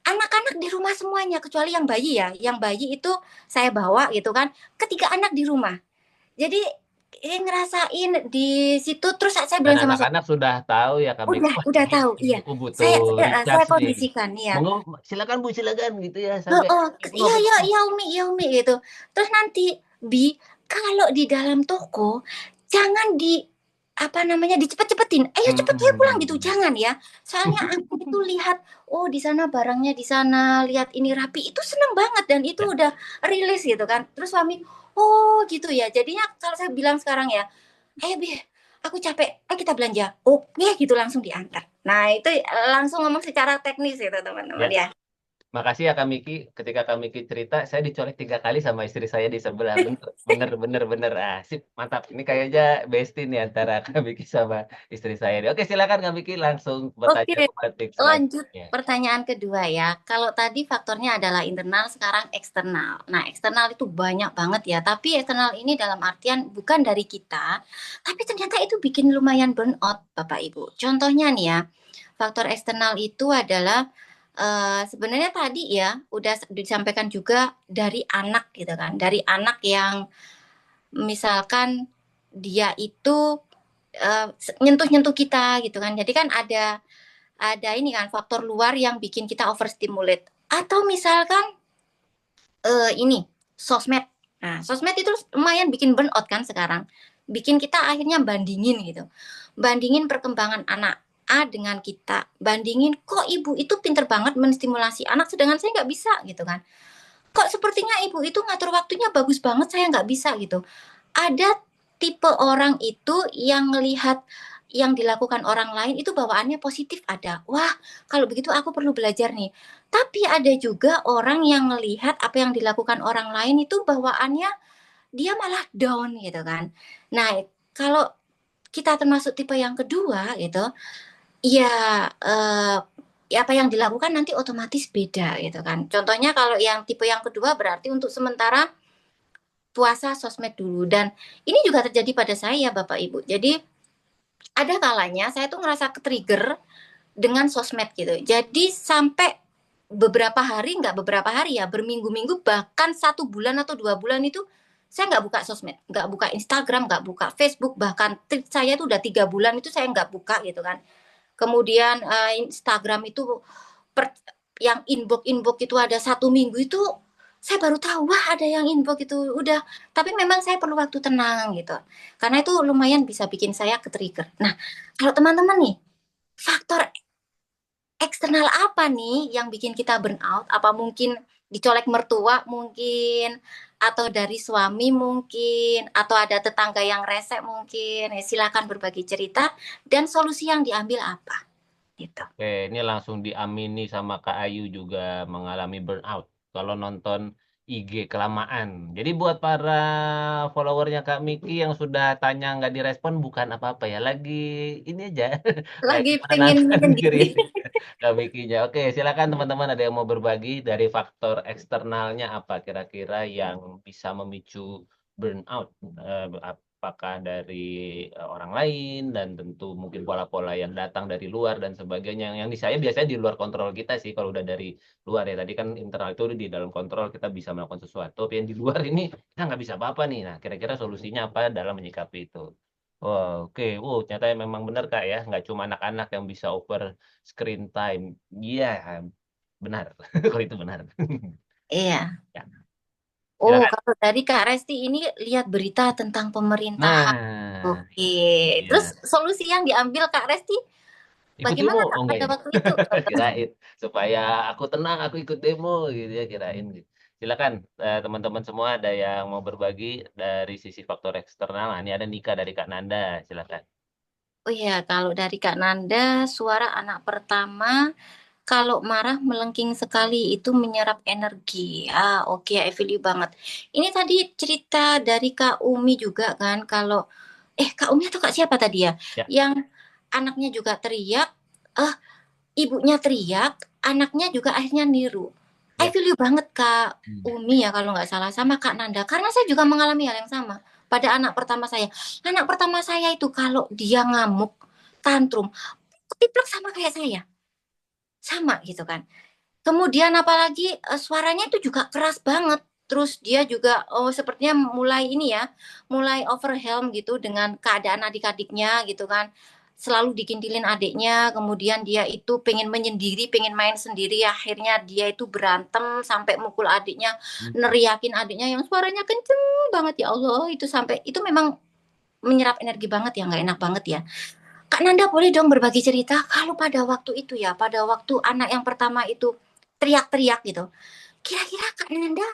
Anak-anak di rumah semuanya, kecuali yang bayi ya, yang bayi itu saya bawa gitu kan, ketiga anak di rumah. Jadi ngerasain di situ, terus saya Dan bilang sama suami, anak-anak sudah tahu ya Kak Miki, wah udah ini tahu, iya. ibuku Saya butuh saya recharge nih. kondisikan, iya. Silakan Bu, silakan gitu ya sampai Heeh, ibu iya ngopi iya dulu. iya Umi gitu. Terus nanti kalau di dalam toko jangan apa namanya, dicepet-cepetin. Ayo cepet ya pulang gitu, Hmm. jangan ya. Soalnya aku itu lihat, oh di sana barangnya di sana, lihat ini rapi, itu seneng banget dan itu Ya. udah rilis gitu kan. Terus suami, oh gitu ya. Jadinya kalau saya bilang sekarang ya, ayo aku capek, kita belanja. Oke gitu langsung diantar. Nah itu langsung ngomong secara teknis itu teman-teman Ya. ya. Makasih ya Kak Miki. Ketika Kak Miki cerita, saya dicolek 3 kali sama istri saya di sebelah. Bener. Sip, mantap. Ini kayaknya bestie nih antara Kak Miki sama istri saya. Oke, silakan Kak Miki langsung bertanya Oke, ke topik lanjut selanjutnya. pertanyaan kedua ya. Kalau tadi faktornya adalah internal, sekarang eksternal. Nah, eksternal itu banyak banget ya. Tapi eksternal ini dalam artian bukan dari kita, tapi ternyata itu bikin lumayan burnout, Bapak Ibu. Contohnya nih ya, faktor eksternal itu adalah sebenarnya tadi ya udah disampaikan juga dari anak gitu kan. Dari anak yang misalkan dia itu nyentuh-nyentuh kita gitu kan. Jadi kan ada ini kan faktor luar yang bikin kita overstimulate, atau misalkan ini sosmed. Nah, sosmed itu lumayan bikin burnout kan sekarang, bikin kita akhirnya bandingin gitu, bandingin perkembangan anak A dengan kita, bandingin kok ibu itu pinter banget menstimulasi anak sedangkan saya nggak bisa gitu kan, kok sepertinya ibu itu ngatur waktunya bagus banget saya nggak bisa gitu. Ada tipe orang itu yang melihat yang dilakukan orang lain itu bawaannya positif, ada. Wah, kalau begitu aku perlu belajar nih. Tapi ada juga orang yang melihat apa yang dilakukan orang lain itu bawaannya dia malah down gitu kan. Nah, kalau kita termasuk tipe yang kedua gitu, ya ya apa yang dilakukan nanti otomatis beda gitu kan. Contohnya kalau yang tipe yang kedua berarti untuk sementara puasa sosmed dulu, dan ini juga terjadi pada saya Bapak Ibu. Jadi ada kalanya saya tuh ngerasa ke-trigger dengan sosmed gitu. Jadi sampai beberapa hari, nggak beberapa hari ya, berminggu-minggu bahkan 1 bulan atau 2 bulan itu saya nggak buka sosmed, nggak buka Instagram, nggak buka Facebook, bahkan saya tuh udah 3 bulan itu saya nggak buka gitu kan. Kemudian Instagram itu per, yang inbox itu ada 1 minggu itu saya baru tahu wah ada yang inbox itu udah, tapi memang saya perlu waktu tenang gitu karena itu lumayan bisa bikin saya ke-trigger. Nah, kalau teman-teman nih, faktor eksternal apa nih yang bikin kita burnout? Apa mungkin dicolek mertua mungkin, atau dari suami mungkin, atau ada tetangga yang rese mungkin? Ya, silakan berbagi cerita dan solusi yang diambil apa gitu. Oke, ini langsung diamini sama Kak Ayu juga mengalami burnout kalau nonton IG kelamaan. Jadi buat para followernya Kak Miki yang sudah tanya nggak direspon bukan apa-apa ya, lagi ini aja, lagi Lagi pengen menenangkan diri menyendiri. Kak Mikinya. Oke, silakan teman-teman ada yang mau berbagi dari faktor eksternalnya apa kira-kira yang bisa memicu burnout. Apakah dari orang lain dan tentu mungkin pola-pola yang datang dari luar dan sebagainya. Yang di saya biasanya di luar kontrol kita sih kalau udah dari luar ya. Tadi kan internal itu di dalam kontrol kita bisa melakukan sesuatu. Tapi yang di luar ini kita nggak bisa apa-apa nih. Nah, kira-kira solusinya apa dalam menyikapi itu? Oh, oke. Ternyata memang benar Kak ya. Nggak cuma anak-anak yang bisa over screen time. Iya, benar. Kalau itu benar. Iya. Ya, Oh, silakan. kalau dari Kak Resti ini lihat berita tentang pemerintahan. Nah, Oke. Terus ya. solusi yang diambil Kak Resti Ikut bagaimana demo, Kak oh enggak pada ya? waktu itu? Kirain supaya aku tenang, aku ikut demo gitu ya kirain. Gitu. Silakan teman-teman semua ada yang mau berbagi dari sisi faktor eksternal. Nah, ini ada Nika dari Kak Nanda, silakan. Oh iya, kalau dari Kak Nanda, suara anak pertama kalau marah melengking sekali itu menyerap energi. Ah, oke, I feel you banget. Ini tadi cerita dari Kak Umi juga kan, kalau Kak Umi atau Kak siapa tadi ya? Ya, Yang anaknya juga teriak, ibunya teriak, anaknya juga akhirnya niru. I Ya. feel you banget Kak Umi ya kalau nggak salah, sama Kak Nanda. Karena saya juga mengalami hal yang sama pada anak pertama saya. Anak pertama saya itu kalau dia ngamuk, tantrum, ketiplek sama kayak saya. Sama gitu kan. Kemudian apalagi suaranya itu juga keras banget. Terus dia juga sepertinya mulai ini ya, mulai overwhelmed gitu dengan keadaan adik-adiknya gitu kan. Selalu dikintilin adiknya, kemudian dia itu pengen menyendiri, pengen main sendiri, akhirnya dia itu berantem sampai mukul adiknya, neriakin adiknya yang suaranya kenceng banget ya Allah, itu sampai itu memang menyerap energi banget ya, nggak enak banget ya. Kak Nanda boleh dong berbagi cerita kalau pada waktu itu ya, pada waktu anak yang pertama itu teriak-teriak gitu. Kira-kira Kak Nanda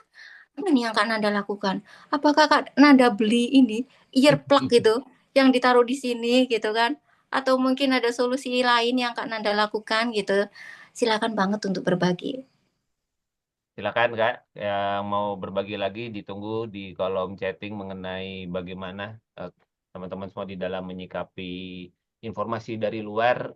apa nih yang Kak Nanda lakukan? Apakah Kak Nanda beli ini earplug gitu yang ditaruh di sini gitu kan? Atau mungkin ada solusi lain yang Kak Nanda lakukan gitu? Silakan banget untuk berbagi. Silakan Kak, yang mau berbagi lagi ditunggu di kolom chatting mengenai bagaimana teman-teman semua di dalam menyikapi informasi dari luar.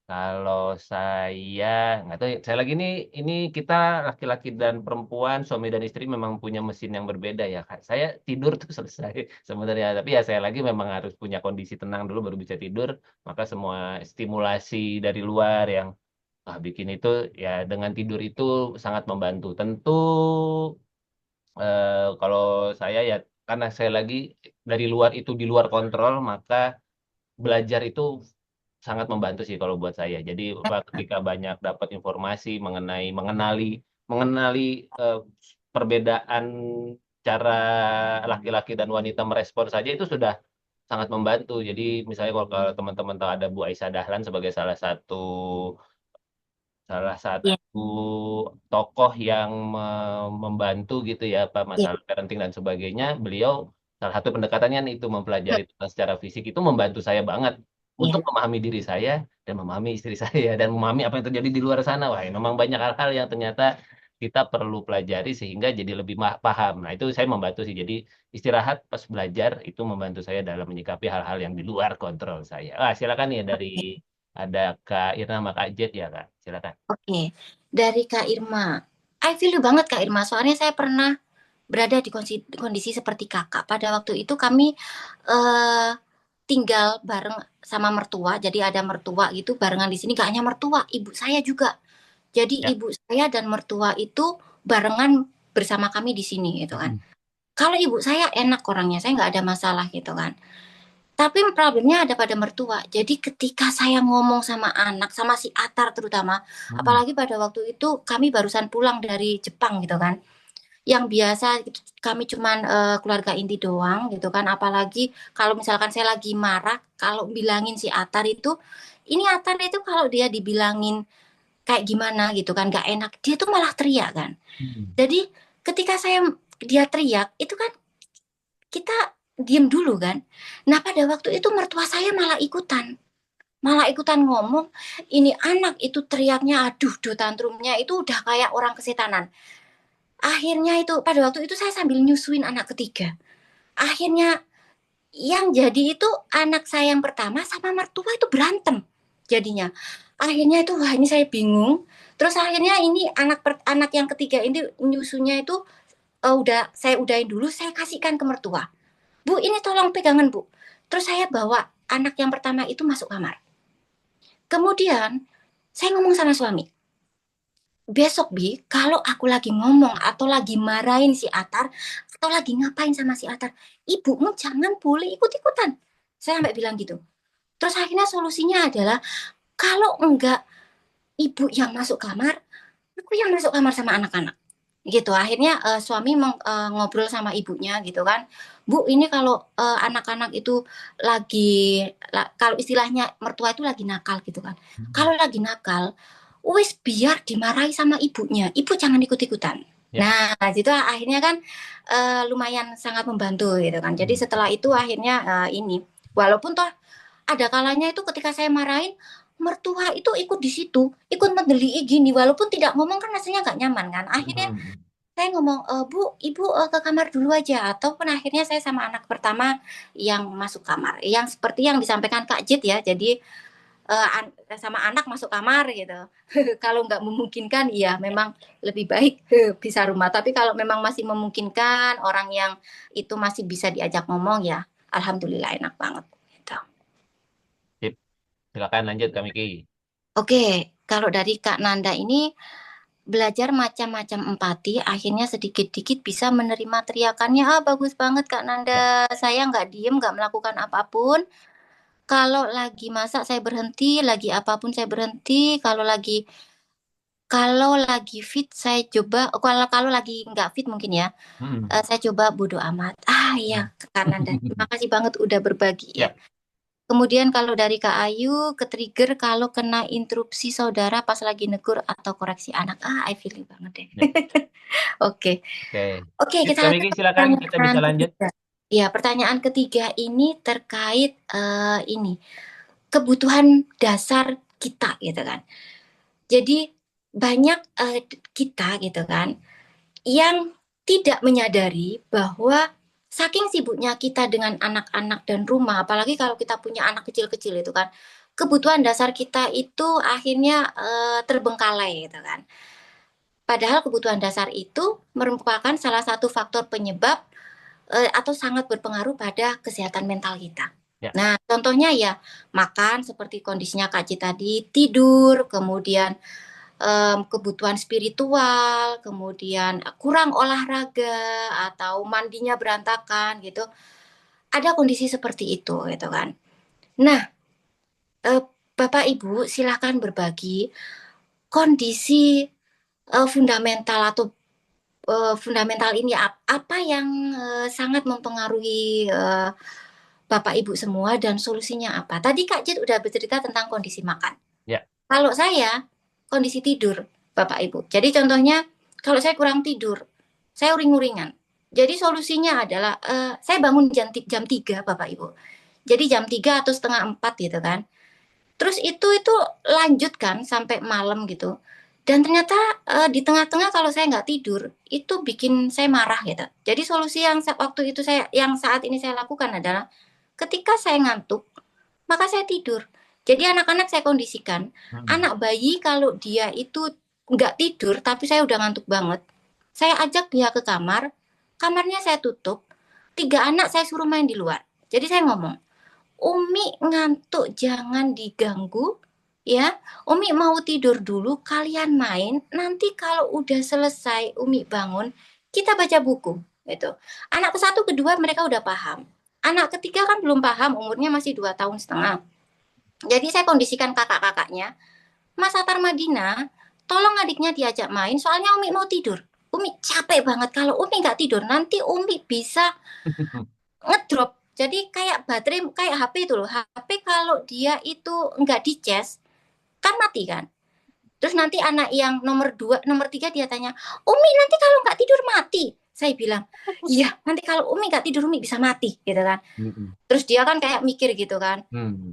Kalau saya nggak tahu, saya lagi ini kita laki-laki dan perempuan, suami dan istri memang punya mesin yang berbeda ya Kak. Saya tidur tuh selesai sebenarnya, tapi ya saya lagi memang harus punya kondisi tenang dulu baru bisa tidur. Maka semua stimulasi dari luar yang bikin itu ya dengan tidur itu sangat membantu. Tentu kalau saya ya karena saya lagi dari luar itu di luar kontrol, maka belajar itu sangat membantu sih kalau buat saya. Jadi ketika banyak dapat informasi mengenali mengenali eh, perbedaan cara laki-laki dan wanita merespon saja itu sudah sangat membantu. Jadi misalnya kalau teman-teman tahu ada Bu Aisyah Dahlan sebagai salah Iya, satu tokoh yang membantu gitu ya apa iya, masalah parenting dan sebagainya. Beliau salah satu pendekatannya itu mempelajari tentang secara fisik itu membantu saya banget untuk iya. memahami diri saya dan memahami istri saya dan memahami apa yang terjadi di luar sana. Wah, memang banyak hal-hal yang ternyata kita perlu pelajari sehingga jadi lebih paham. Nah, itu saya membantu sih. Jadi istirahat pas belajar itu membantu saya dalam menyikapi hal-hal yang di luar kontrol saya. Silakan ya dari ada Kak Irna sama Kak Jet ya Kak. Silakan. Oke, dari Kak Irma. I feel you banget Kak Irma, soalnya saya pernah berada di kondisi seperti kakak. Pada waktu itu kami eh, tinggal bareng sama mertua, jadi ada mertua gitu barengan di sini. Gak hanya mertua, ibu saya juga. Jadi Ya. ibu saya dan mertua itu barengan bersama kami di sini gitu kan. Kalau ibu saya enak orangnya, saya nggak ada masalah gitu kan. Tapi problemnya ada pada mertua. Jadi ketika saya ngomong sama anak, sama si Atar terutama, apalagi pada waktu itu kami barusan pulang dari Jepang gitu kan. Yang biasa kami cuman keluarga inti doang gitu kan. Apalagi kalau misalkan saya lagi marah, kalau bilangin si Atar itu, ini Atar itu kalau dia dibilangin kayak gimana gitu kan, gak enak, dia tuh malah teriak kan. Jadi ketika dia teriak, itu kan kita diem dulu kan. Nah pada waktu itu mertua saya malah ikutan ngomong, ini anak itu teriaknya, aduh, tantrumnya itu udah kayak orang kesetanan. Akhirnya itu pada waktu itu saya sambil nyusuin anak ketiga. Akhirnya yang jadi itu anak saya yang pertama sama mertua itu berantem jadinya. Akhirnya itu wah ini saya bingung. Terus akhirnya ini anak yang ketiga ini nyusunya itu udah saya udahin dulu, saya kasihkan ke mertua. Bu, ini tolong pegangan, Bu. Terus saya bawa anak yang pertama itu masuk kamar. Kemudian saya ngomong sama suami, besok Bi, kalau aku lagi ngomong atau lagi marahin si Atar atau lagi ngapain sama si Atar, ibumu jangan boleh ikut-ikutan. Saya sampai bilang gitu. Terus akhirnya solusinya adalah kalau enggak ibu yang masuk kamar, aku yang masuk kamar sama anak-anak. Gitu. Akhirnya suami ngobrol sama ibunya gitu kan. Bu, ini kalau anak-anak itu kalau istilahnya mertua itu lagi nakal gitu kan. Kalau lagi nakal, wis biar dimarahi sama ibunya. Ibu jangan ikut-ikutan. Ya. Nah, itu akhirnya kan lumayan sangat membantu gitu kan. Jadi setelah itu akhirnya ini walaupun toh ada kalanya itu ketika saya marahin mertua itu ikut di situ, ikut mendelii gini walaupun tidak ngomong kan rasanya nggak nyaman kan. Akhirnya saya ngomong, Bu, Ibu ke kamar dulu aja. Ataupun akhirnya saya sama anak pertama yang masuk kamar. Yang seperti yang disampaikan Kak Jit ya. Jadi sama anak masuk kamar gitu. Kalau nggak memungkinkan, ya memang lebih baik bisa rumah. Tapi kalau memang masih memungkinkan, orang yang itu masih bisa diajak ngomong, ya alhamdulillah enak banget. Gitu. Sip. Silakan lanjut Kak Miki. Oke, kalau dari Kak Nanda ini belajar macam-macam empati, akhirnya sedikit-dikit bisa menerima teriakannya. Bagus banget Kak Nanda. Ya. Saya nggak diem, nggak melakukan apapun. Kalau lagi masak saya berhenti, lagi apapun saya berhenti. Kalau lagi fit saya coba. Kalau lagi nggak fit mungkin ya, Hmm. saya coba bodo amat. Ya Kak Nanda, terima kasih banget udah berbagi ya. Ya. Kemudian kalau dari Kak Ayu, ke-trigger kalau kena interupsi saudara pas lagi negur atau koreksi anak. I feel you banget deh. Ya. Oke. Oke. Oke, Sip, kita Kak lanjut Miki ke silakan kita bisa pertanyaan lanjut. ketiga. Ya, pertanyaan ketiga ini terkait ini kebutuhan dasar kita gitu kan. Jadi banyak kita gitu kan yang tidak menyadari bahwa saking sibuknya kita dengan anak-anak dan rumah, apalagi kalau kita punya anak kecil-kecil itu kan, kebutuhan dasar kita itu akhirnya terbengkalai gitu kan. Padahal kebutuhan dasar itu merupakan salah satu faktor penyebab atau sangat berpengaruh pada kesehatan mental kita. Ya. Nah, contohnya ya makan seperti kondisinya Kak Ci tadi, tidur, kemudian kebutuhan spiritual, kemudian kurang olahraga atau mandinya berantakan gitu. Ada kondisi seperti itu gitu kan. Nah, Bapak Ibu silakan berbagi kondisi fundamental atau fundamental ini apa yang sangat mempengaruhi Bapak Ibu semua dan solusinya apa? Tadi Kak Jit udah bercerita tentang kondisi makan. Ya. Kalau saya kondisi tidur, Bapak Ibu. Jadi contohnya kalau saya kurang tidur, saya uring-uringan. Jadi solusinya adalah saya bangun jam 3 Bapak Ibu. Jadi jam 3 atau setengah 4 gitu kan. Terus itu lanjutkan sampai malam gitu. Dan ternyata di tengah-tengah kalau saya nggak tidur, itu bikin saya marah gitu. Jadi solusi yang waktu itu yang saat ini saya lakukan adalah ketika saya ngantuk, maka saya tidur. Jadi anak-anak saya kondisikan, anak bayi kalau dia itu nggak tidur, tapi saya udah ngantuk banget, saya ajak dia ke kamar, kamarnya saya tutup, 3 anak saya suruh main di luar. Jadi saya ngomong, Umi ngantuk jangan diganggu, ya. Umi mau tidur dulu, kalian main. Nanti kalau udah selesai Umi bangun, kita baca buku. Gitu. Anak ke-1, ke-2 mereka udah paham. Anak ketiga kan belum paham, umurnya masih 2 tahun setengah. Jadi saya kondisikan kakak-kakaknya, Mas Atar Madina, tolong adiknya diajak main, soalnya Umi mau tidur. Umi capek banget, kalau Umi nggak tidur, nanti Umi bisa ngedrop. Jadi kayak baterai, kayak HP itu loh. HP kalau dia itu nggak dicas, kan mati kan. Terus nanti anak yang nomor 2, nomor 3 dia tanya, Umi nanti kalau nggak tidur mati. Saya bilang, iya nanti kalau Umi nggak tidur Umi bisa mati gitu kan. Terus dia kan kayak mikir gitu kan.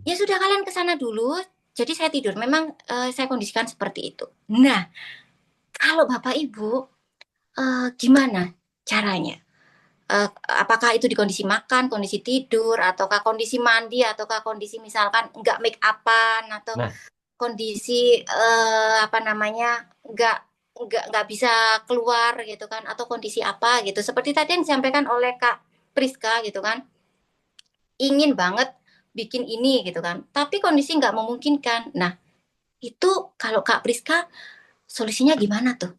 Ya sudah kalian kesana dulu. Jadi saya tidur. Memang saya kondisikan seperti itu. Nah, kalau Bapak Ibu gimana caranya? Apakah itu di kondisi makan, kondisi tidur, ataukah kondisi mandi, ataukah kondisi misalkan nggak make upan, atau kondisi apa namanya nggak bisa keluar gitu kan, atau kondisi apa gitu. Seperti tadi yang disampaikan oleh Kak Priska gitu kan, ingin banget bikin ini gitu kan, tapi kondisi nggak memungkinkan. Nah itu kalau Kak Priska solusinya gimana tuh?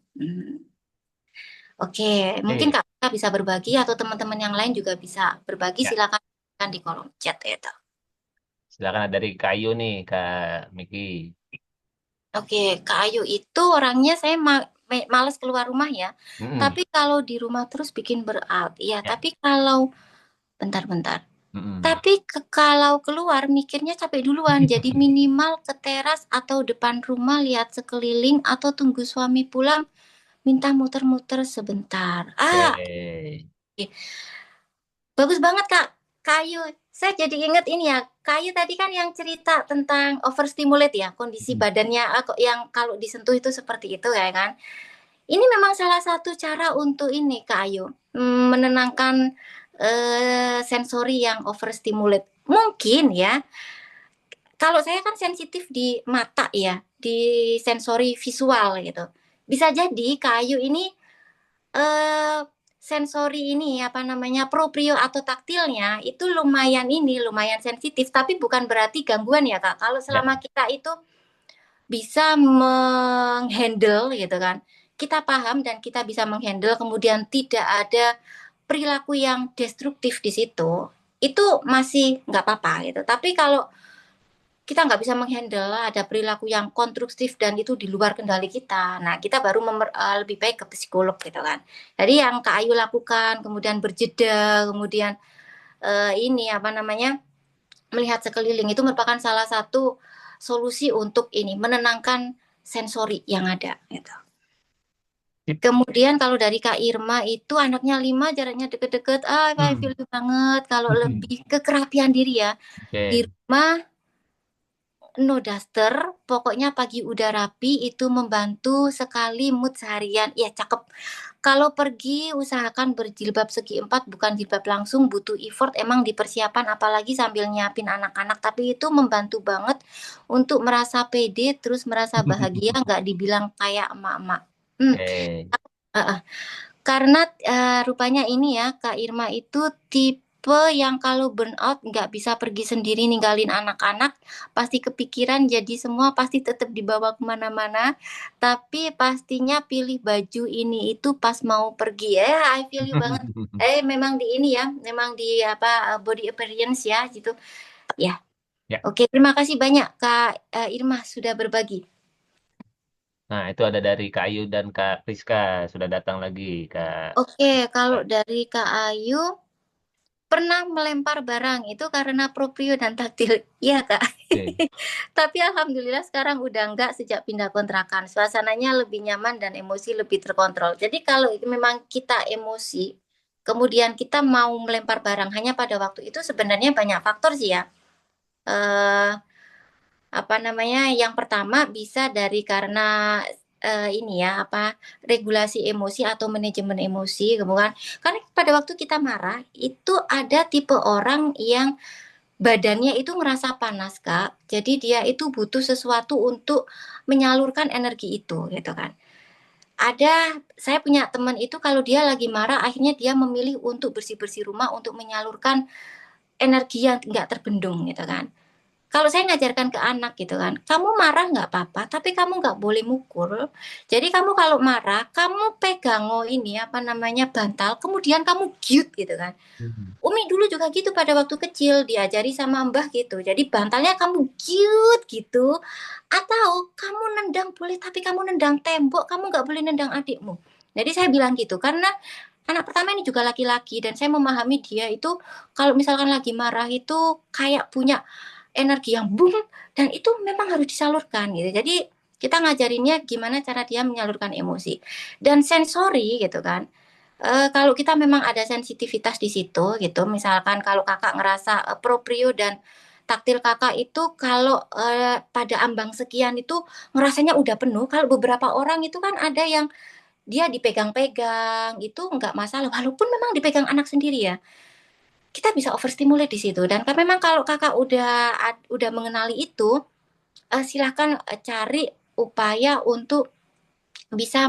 Oke, mungkin Kak Priska bisa berbagi atau teman-teman yang lain juga bisa berbagi. Ya. Silakan di kolom chat itu. Silakan dari Kayu nih Kak Miki. Oke, Kak Ayu itu orangnya saya males keluar rumah ya. Tapi kalau di rumah terus bikin burnout. Ya, tapi kalau bentar-bentar. Tapi kalau keluar mikirnya capek duluan. Jadi minimal ke teras atau depan rumah lihat sekeliling atau tunggu suami pulang minta muter-muter sebentar. Bagus banget Kak Kayu. Saya jadi inget ini ya, Kayu tadi kan yang cerita tentang overstimulate ya, kondisi badannya yang kalau disentuh itu seperti itu ya kan. Ini memang salah satu cara untuk ini Kak Ayu, menenangkan sensori yang overstimulate. Mungkin ya, Kalau saya kan sensitif di mata ya, di sensori visual gitu. Bisa jadi Kak Ayu ini sensori ini apa namanya proprio atau taktilnya itu lumayan sensitif, tapi bukan berarti gangguan ya Kak. Kalau Ya. selama kita itu bisa menghandle gitu kan, kita paham dan kita bisa menghandle, kemudian tidak ada perilaku yang destruktif di situ, itu masih nggak apa-apa gitu. Tapi kalau kita nggak bisa menghandle ada perilaku yang konstruktif dan itu di luar kendali kita. Nah, kita baru lebih baik ke psikolog gitu kan. Jadi yang Kak Ayu lakukan, kemudian berjeda, kemudian ini apa namanya melihat sekeliling itu merupakan salah satu solusi untuk ini menenangkan sensori yang ada. Gitu. Sip. Kemudian kalau dari Kak Irma itu anaknya 5 jaraknya deket-deket, I feel you banget. Kalau lebih ke kerapian diri ya, di Oke. rumah no duster, pokoknya pagi udah rapi itu membantu sekali mood seharian. Ya cakep. Kalau pergi usahakan berjilbab segi 4, bukan jilbab langsung, butuh effort emang di persiapan apalagi sambil nyiapin anak-anak. Tapi itu membantu banget untuk merasa pede terus merasa bahagia, nggak dibilang kayak emak-emak. Oke. Karena rupanya ini ya Kak Irma itu tipe yang kalau burnout nggak bisa pergi sendiri ninggalin anak-anak, pasti kepikiran jadi semua pasti tetap dibawa kemana-mana, tapi pastinya pilih baju ini itu pas mau pergi ya, I feel you banget. Memang di ini ya, memang di apa body appearance ya gitu. Ya, Ya. oke terima kasih banyak Kak Irma sudah berbagi. Nah, itu ada dari Kak Ayu dan Kak Priska sudah datang lagi, Kak. Oke, kalau dari Kak Ayu pernah melempar barang itu karena proprio dan taktil. Iya, Kak. Oke. Tapi alhamdulillah sekarang udah enggak sejak pindah kontrakan. Suasananya lebih nyaman dan emosi lebih terkontrol. Jadi kalau memang kita emosi, kemudian kita mau melempar barang hanya pada waktu itu sebenarnya banyak faktor sih ya. Eh apa namanya? Yang pertama bisa dari karena ini ya apa regulasi emosi atau manajemen emosi kemudian kan pada waktu kita marah itu ada tipe orang yang badannya itu ngerasa panas Kak jadi dia itu butuh sesuatu untuk menyalurkan energi itu gitu kan saya punya teman itu kalau dia lagi marah akhirnya dia memilih untuk bersih-bersih rumah untuk menyalurkan energi yang nggak terbendung gitu kan kalau saya ngajarkan ke anak gitu kan, kamu marah nggak apa-apa, tapi kamu nggak boleh mukul. Jadi kamu kalau marah, kamu pegang ini apa namanya bantal, kemudian kamu giut gitu kan. Umi dulu juga gitu pada waktu kecil diajari sama mbah gitu. Jadi bantalnya kamu giut gitu, atau kamu nendang boleh, tapi kamu nendang tembok, kamu nggak boleh nendang adikmu. Jadi saya bilang gitu karena anak pertama ini juga laki-laki dan saya memahami dia itu kalau misalkan lagi marah itu kayak punya energi yang boom dan itu memang harus disalurkan gitu. Jadi kita ngajarinnya gimana cara dia menyalurkan emosi dan sensori gitu kan. Kalau kita memang ada sensitivitas di situ gitu, misalkan kalau kakak ngerasa proprio dan taktil kakak itu kalau pada ambang sekian itu ngerasanya udah penuh. Kalau beberapa orang itu kan ada yang dia dipegang-pegang itu nggak masalah, walaupun memang dipegang anak sendiri ya kita bisa overstimulate di situ dan kan memang kalau kakak udah mengenali itu silahkan cari upaya untuk bisa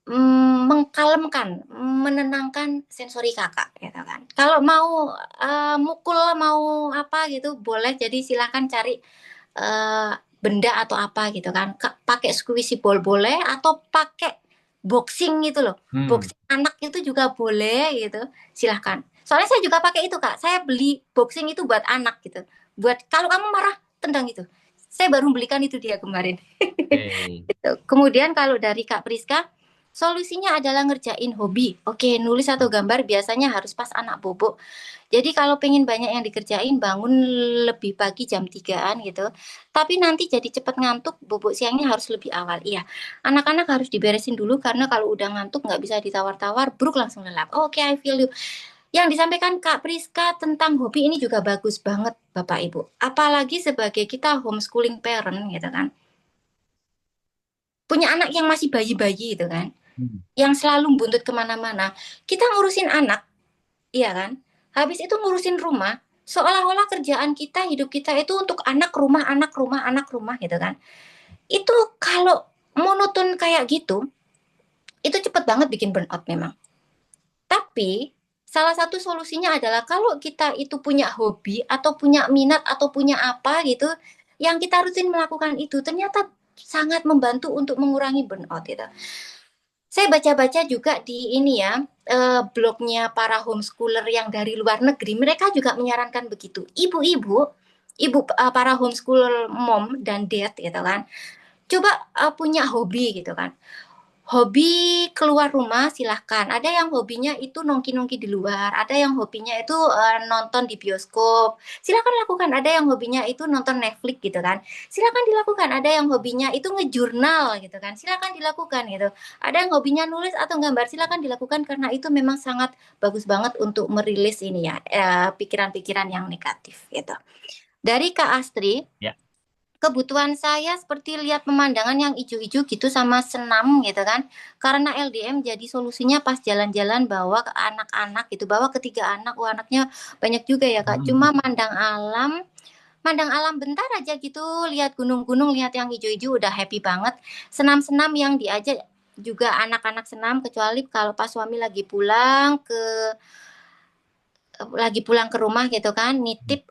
mengkalemkan, menenangkan sensori kakak gitu kan. Kalau mau mukul mau apa gitu boleh jadi silahkan cari benda atau apa gitu kan. Pakai squishy ball boleh atau pakai boxing gitu loh. Boxing anak itu juga boleh gitu. Silahkan. Soalnya saya juga pakai itu Kak. Saya beli boxing itu buat anak gitu. Buat kalau kamu marah tendang itu. Saya baru belikan itu dia kemarin. Gitu. Kemudian kalau dari Kak Priska, solusinya adalah ngerjain hobi. Oke, nulis atau gambar biasanya harus pas anak bobo. Jadi kalau pengen banyak yang dikerjain, bangun lebih pagi jam 3-an gitu. Tapi nanti jadi cepet ngantuk, bobok siangnya harus lebih awal. Iya, anak-anak harus diberesin dulu karena kalau udah ngantuk nggak bisa ditawar-tawar, bruk langsung lelap. Oke, I feel you. Yang disampaikan Kak Priska tentang hobi ini juga bagus banget Bapak Ibu. Apalagi sebagai kita homeschooling parent gitu kan. Punya anak yang masih bayi-bayi gitu kan. Yang selalu buntut kemana-mana. Kita ngurusin anak, iya kan? Habis itu ngurusin rumah, Seolah-olah kerjaan kita, hidup kita itu untuk anak, rumah, anak, rumah, anak, rumah gitu kan. Itu kalau monoton kayak gitu, itu cepet banget bikin burnout memang. Tapi salah satu solusinya adalah kalau kita itu punya hobi atau punya minat atau punya apa gitu, yang kita rutin melakukan itu ternyata sangat membantu untuk mengurangi burnout gitu. Saya baca-baca juga di ini ya, blognya para homeschooler yang dari luar negeri, mereka juga menyarankan begitu. Para homeschooler mom dan dad gitu kan, coba punya hobi gitu kan. Hobi keluar rumah silahkan. Ada yang hobinya itu nongki-nongki di luar. Ada yang hobinya itu nonton di bioskop. Silahkan lakukan. Ada yang hobinya itu nonton Netflix gitu kan. Silahkan dilakukan. Ada yang hobinya itu ngejurnal gitu kan. Silahkan dilakukan gitu. Ada yang hobinya nulis atau gambar. Silahkan dilakukan karena itu memang sangat bagus banget untuk merilis ini ya pikiran-pikiran yang negatif gitu. Dari Kak Astri. Ya. Kebutuhan saya seperti lihat pemandangan yang hijau-hijau gitu sama senam gitu kan. Karena LDM jadi solusinya pas jalan-jalan bawa ke anak-anak gitu. Bawa ketiga anak, anaknya banyak juga ya Kak. Cuma mandang alam bentar aja gitu. Lihat gunung-gunung, lihat yang hijau-hijau udah happy banget. Senam-senam yang diajak juga anak-anak senam. Kecuali kalau pas suami lagi pulang ke rumah gitu kan, nitip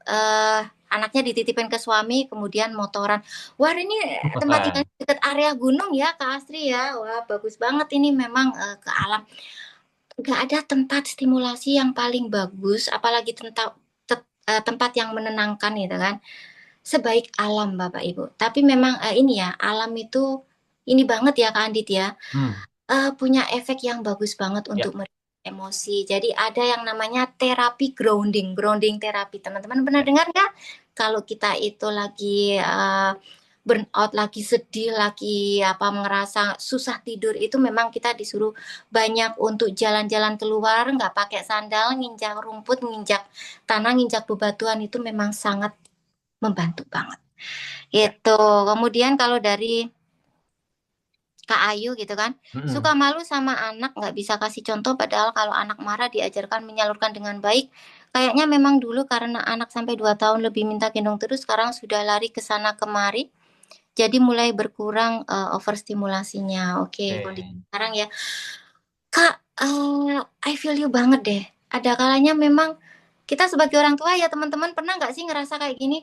anaknya dititipin ke suami, kemudian motoran. Wah ini tempat tinggal dekat area gunung ya Kak Astri ya. Wah bagus banget ini memang ke alam. Gak ada tempat stimulasi yang paling bagus, apalagi tempat yang menenangkan gitu kan. Sebaik alam Bapak Ibu. Tapi memang ini ya, alam itu ini banget ya Kak Andit ya. Punya efek yang bagus banget untuk emosi. Jadi ada yang namanya terapi grounding terapi. Teman-teman pernah dengar nggak? Kalau kita itu lagi burnout, lagi sedih, lagi ngerasa susah tidur, itu memang kita disuruh banyak untuk jalan-jalan keluar, nggak pakai sandal, nginjak rumput, nginjak tanah, nginjak bebatuan, itu memang sangat membantu banget. Itu. Kemudian kalau dari Kak Ayu gitu kan, suka malu sama anak, nggak bisa kasih contoh, padahal kalau anak marah diajarkan menyalurkan dengan baik. Kayaknya memang dulu karena anak sampai 2 tahun lebih minta gendong terus, sekarang sudah lari ke sana kemari, jadi mulai berkurang overstimulasinya. Oke, kondisi sekarang ya. Kak, I feel you banget deh. Ada kalanya memang kita sebagai orang tua ya teman-teman, pernah nggak sih ngerasa kayak gini?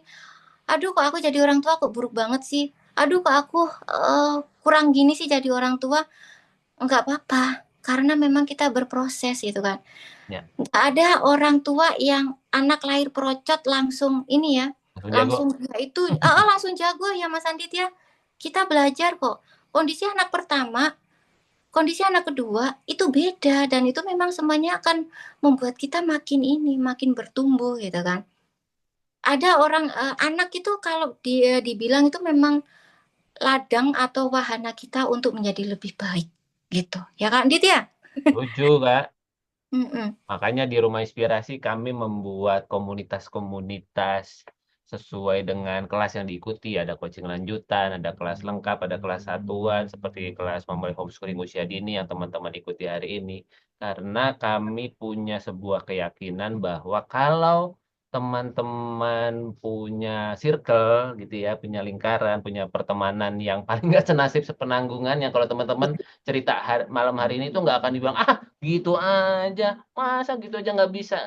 Aduh kok aku jadi orang tua kok buruk banget sih. Aduh kok aku kurang gini sih jadi orang tua. Enggak apa-apa. Karena memang kita berproses gitu kan. Nggak ada orang tua yang anak lahir perocot langsung ini ya. Langsung dia itu langsung jago ya Mas Andit ya. Kita belajar kok. Kondisi anak pertama, kondisi anak kedua itu beda. Dan itu memang semuanya akan membuat kita makin bertumbuh gitu kan. Ada orang anak itu kalau dia dibilang itu memang ladang atau wahana kita untuk menjadi lebih baik gitu ya Kak Dit ya. Lucu Kak. Makanya di Rumah Inspirasi kami membuat komunitas-komunitas sesuai dengan kelas yang diikuti. Ada coaching lanjutan, ada kelas lengkap, ada kelas satuan seperti kelas memulai homeschooling usia dini yang teman-teman ikuti hari ini. Karena kami punya sebuah keyakinan bahwa kalau teman-teman punya circle gitu ya, punya lingkaran, punya pertemanan yang paling nggak senasib sepenanggungan, yang kalau teman-teman cerita malam hari ini tuh nggak akan dibilang gitu aja, masa gitu aja nggak bisa.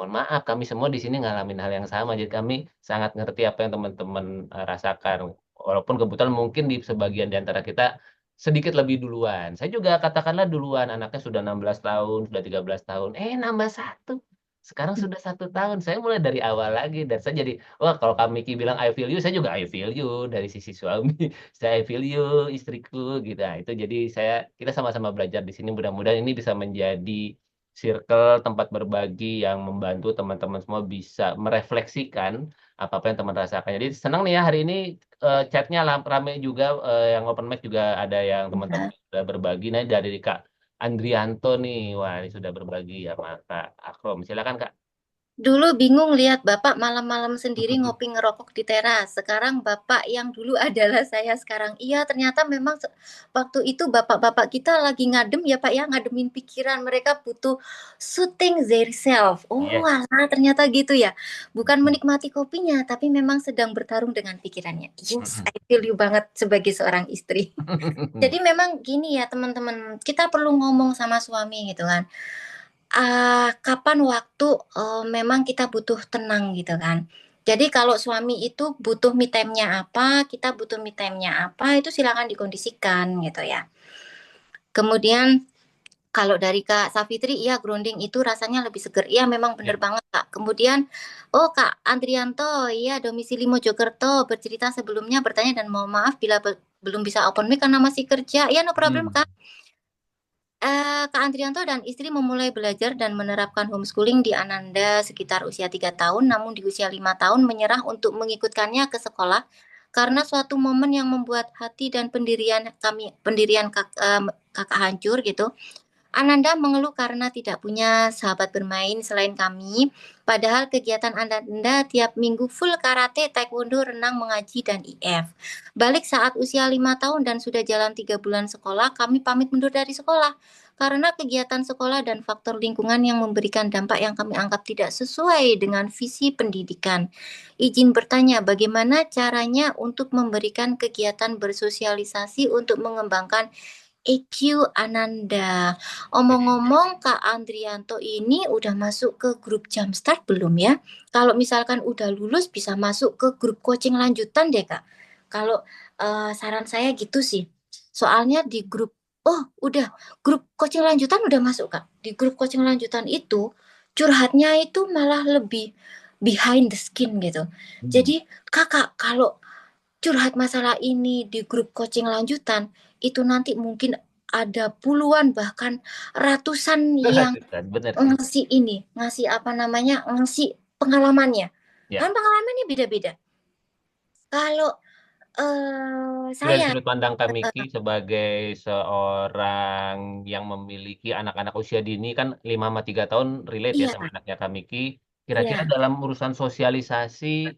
Mohon maaf, kami semua di sini ngalamin hal yang sama, jadi kami sangat ngerti apa yang teman-teman rasakan. Walaupun kebetulan mungkin di sebagian di antara kita sedikit lebih duluan. Saya juga katakanlah duluan, anaknya sudah 16 tahun, sudah 13 tahun. Nambah satu. Sekarang sudah 1 tahun. Saya mulai dari awal lagi. Dan saya jadi, wah kalau Kak Miki bilang I feel you, saya juga I feel you dari sisi suami. Saya I feel you, istriku gitu. Nah, itu jadi kita sama-sama belajar di sini. Mudah-mudahan ini bisa menjadi circle tempat berbagi yang membantu teman-teman semua bisa merefleksikan apa yang teman rasakan. Jadi senang nih ya hari ini chatnya rame juga, yang open mic juga ada yang teman-teman sudah berbagi. Nah dari Kak Andrianto nih, wah ini sudah berbagi sama Kak Akrom. Silakan Kak. Dulu bingung lihat Bapak malam-malam sendiri ngopi ngerokok di teras. Sekarang Bapak yang dulu adalah saya sekarang. Iya, ternyata memang waktu itu bapak-bapak kita lagi ngadem ya Pak ya, ngademin pikiran. Mereka butuh soothing their self. Oh, Iya. alah, ternyata gitu ya. Bukan menikmati kopinya, tapi memang sedang bertarung dengan pikirannya. Yes, I feel you banget sebagai seorang istri. Jadi memang gini ya teman-teman, kita perlu ngomong sama suami gitu kan. Kapan waktu, memang kita butuh tenang gitu kan. Jadi kalau suami itu butuh me time-nya apa, kita butuh me time-nya apa, itu silakan dikondisikan gitu ya. Kemudian kalau dari Kak Safitri, iya grounding itu rasanya lebih seger. Iya memang bener Ya. banget Kak. Kemudian, oh Kak Andrianto, iya domisili Mojokerto, bercerita sebelumnya bertanya dan mohon maaf bila belum bisa open mic karena masih kerja. Iya no problem Kak. Kak Andrianto dan istri memulai belajar dan menerapkan homeschooling di Ananda sekitar usia 3 tahun, namun di usia 5 tahun menyerah untuk mengikutkannya ke sekolah karena suatu momen yang membuat hati dan pendirian kakak hancur gitu. Ananda mengeluh karena tidak punya sahabat bermain selain kami. Padahal kegiatan Ananda tiap minggu full karate, taekwondo, renang, mengaji, dan IF. Balik saat usia 5 tahun dan sudah jalan 3 bulan sekolah, kami pamit mundur dari sekolah. Karena kegiatan sekolah dan faktor lingkungan yang memberikan dampak yang kami anggap tidak sesuai dengan visi pendidikan. Izin bertanya, bagaimana caranya untuk memberikan kegiatan bersosialisasi untuk mengembangkan EQ Ananda. Omong-ngomong, Kak Andrianto ini udah masuk ke grup Jumpstart belum ya? Kalau misalkan udah lulus bisa masuk ke grup coaching lanjutan deh, Kak. Kalau saran saya gitu sih. Soalnya di grup, oh udah, grup coaching lanjutan udah masuk, Kak. Di grup coaching lanjutan itu, curhatnya itu malah lebih behind the skin gitu. Jadi, Kakak, kalau curhat masalah ini di grup coaching lanjutan, itu nanti mungkin ada puluhan bahkan ratusan yang Benar sih. ngasih apa namanya, ngasih pengalamannya. Ya. Kan pengalamannya beda-beda. Kalau Dari saya sudut pandang Kak Miki sebagai seorang yang memiliki anak-anak usia dini kan 5 sama 3 tahun relate ya iya, sama anaknya Kak Miki. Kira-kira iya. dalam urusan sosialisasi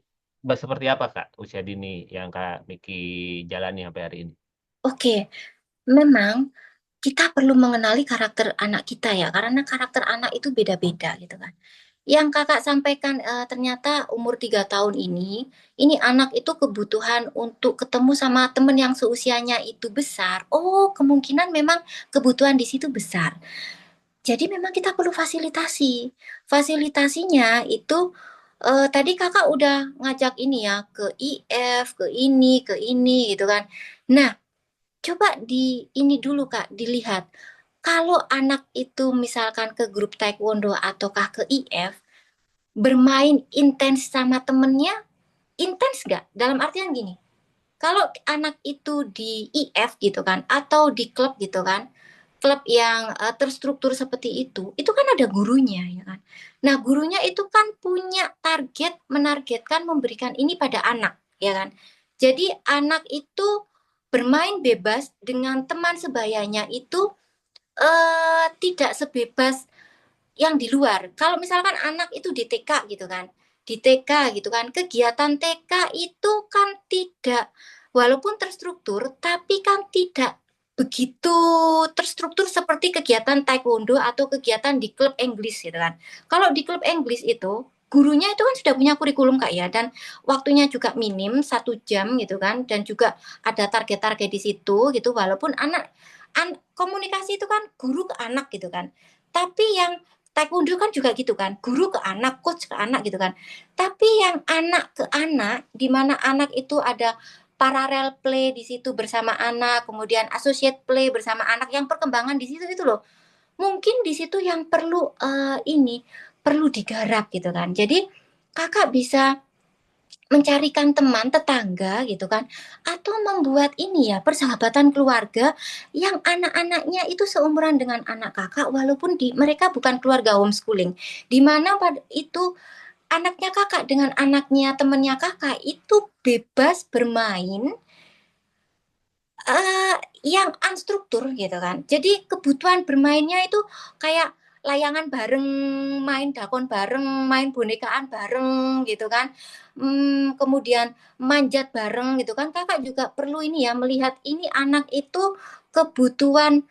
seperti apa Kak usia dini yang Kak Miki jalani sampai hari ini? Oke, memang kita perlu mengenali karakter anak kita ya, karena karakter anak itu beda-beda gitu kan. Yang kakak sampaikan ternyata umur 3 tahun ini anak itu kebutuhan untuk ketemu sama temen yang seusianya itu besar. Oh, kemungkinan memang kebutuhan di situ besar. Jadi memang kita perlu fasilitasi. Fasilitasinya itu tadi kakak udah ngajak ini ya ke IF, ke ini gitu kan. Nah, coba di ini dulu Kak, dilihat. Kalau anak itu misalkan ke grup taekwondo ataukah ke IF, bermain intens sama temennya, intens nggak? Dalam artian gini, kalau anak itu di IF gitu kan, atau di klub gitu kan, klub yang terstruktur seperti itu kan ada gurunya ya kan. Nah, gurunya itu kan punya target, menargetkan memberikan ini pada anak, ya kan. Jadi anak itu bermain bebas dengan teman sebayanya itu tidak sebebas yang di luar. Kalau misalkan anak itu di TK gitu kan, di TK gitu kan, kegiatan TK itu kan tidak, walaupun terstruktur, tapi kan tidak begitu terstruktur seperti kegiatan taekwondo atau kegiatan di klub Inggris gitu kan. Kalau di klub Inggris itu, gurunya itu kan sudah punya kurikulum Kak ya, dan waktunya juga minim 1 jam gitu kan, dan juga ada target-target di situ gitu, walaupun komunikasi itu kan guru ke anak gitu kan. Tapi yang taekwondo kan juga gitu kan, guru ke anak, coach ke anak gitu kan. Tapi yang anak ke anak, di mana anak itu ada paralel play di situ bersama anak, kemudian associate play bersama anak, yang perkembangan di situ itu loh. Mungkin di situ yang perlu perlu digarap gitu kan. Jadi kakak bisa mencarikan teman tetangga gitu kan, atau membuat ini ya persahabatan keluarga yang anak-anaknya itu seumuran dengan anak kakak, walaupun mereka bukan keluarga homeschooling, di mana pada itu anaknya kakak dengan anaknya temennya kakak itu bebas bermain yang unstruktur gitu kan. Jadi kebutuhan bermainnya itu kayak layangan bareng, main dakon bareng, main bonekaan bareng gitu kan. Kemudian manjat bareng gitu kan. Kakak juga perlu ini ya, melihat ini anak itu kebutuhan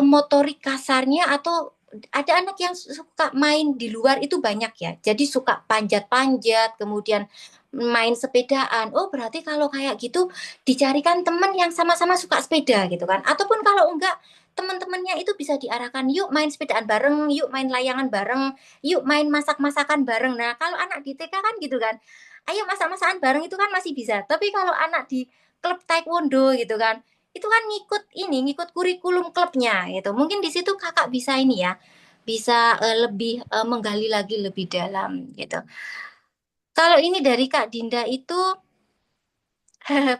motorik kasarnya, atau ada anak yang suka main di luar itu banyak ya. Jadi suka panjat-panjat, kemudian main sepedaan. Oh, berarti kalau kayak gitu dicarikan teman yang sama-sama suka sepeda gitu kan. Ataupun kalau enggak, teman-temannya itu bisa diarahkan, yuk main sepedaan bareng, yuk main layangan bareng, yuk main masak-masakan bareng. Nah, kalau anak di TK kan gitu kan. Ayo masak-masakan bareng itu kan masih bisa. Tapi kalau anak di klub taekwondo gitu kan, itu kan ngikut kurikulum klubnya gitu. Mungkin di situ kakak bisa ini ya, bisa lebih menggali lagi lebih dalam gitu. Kalau ini dari Kak Dinda itu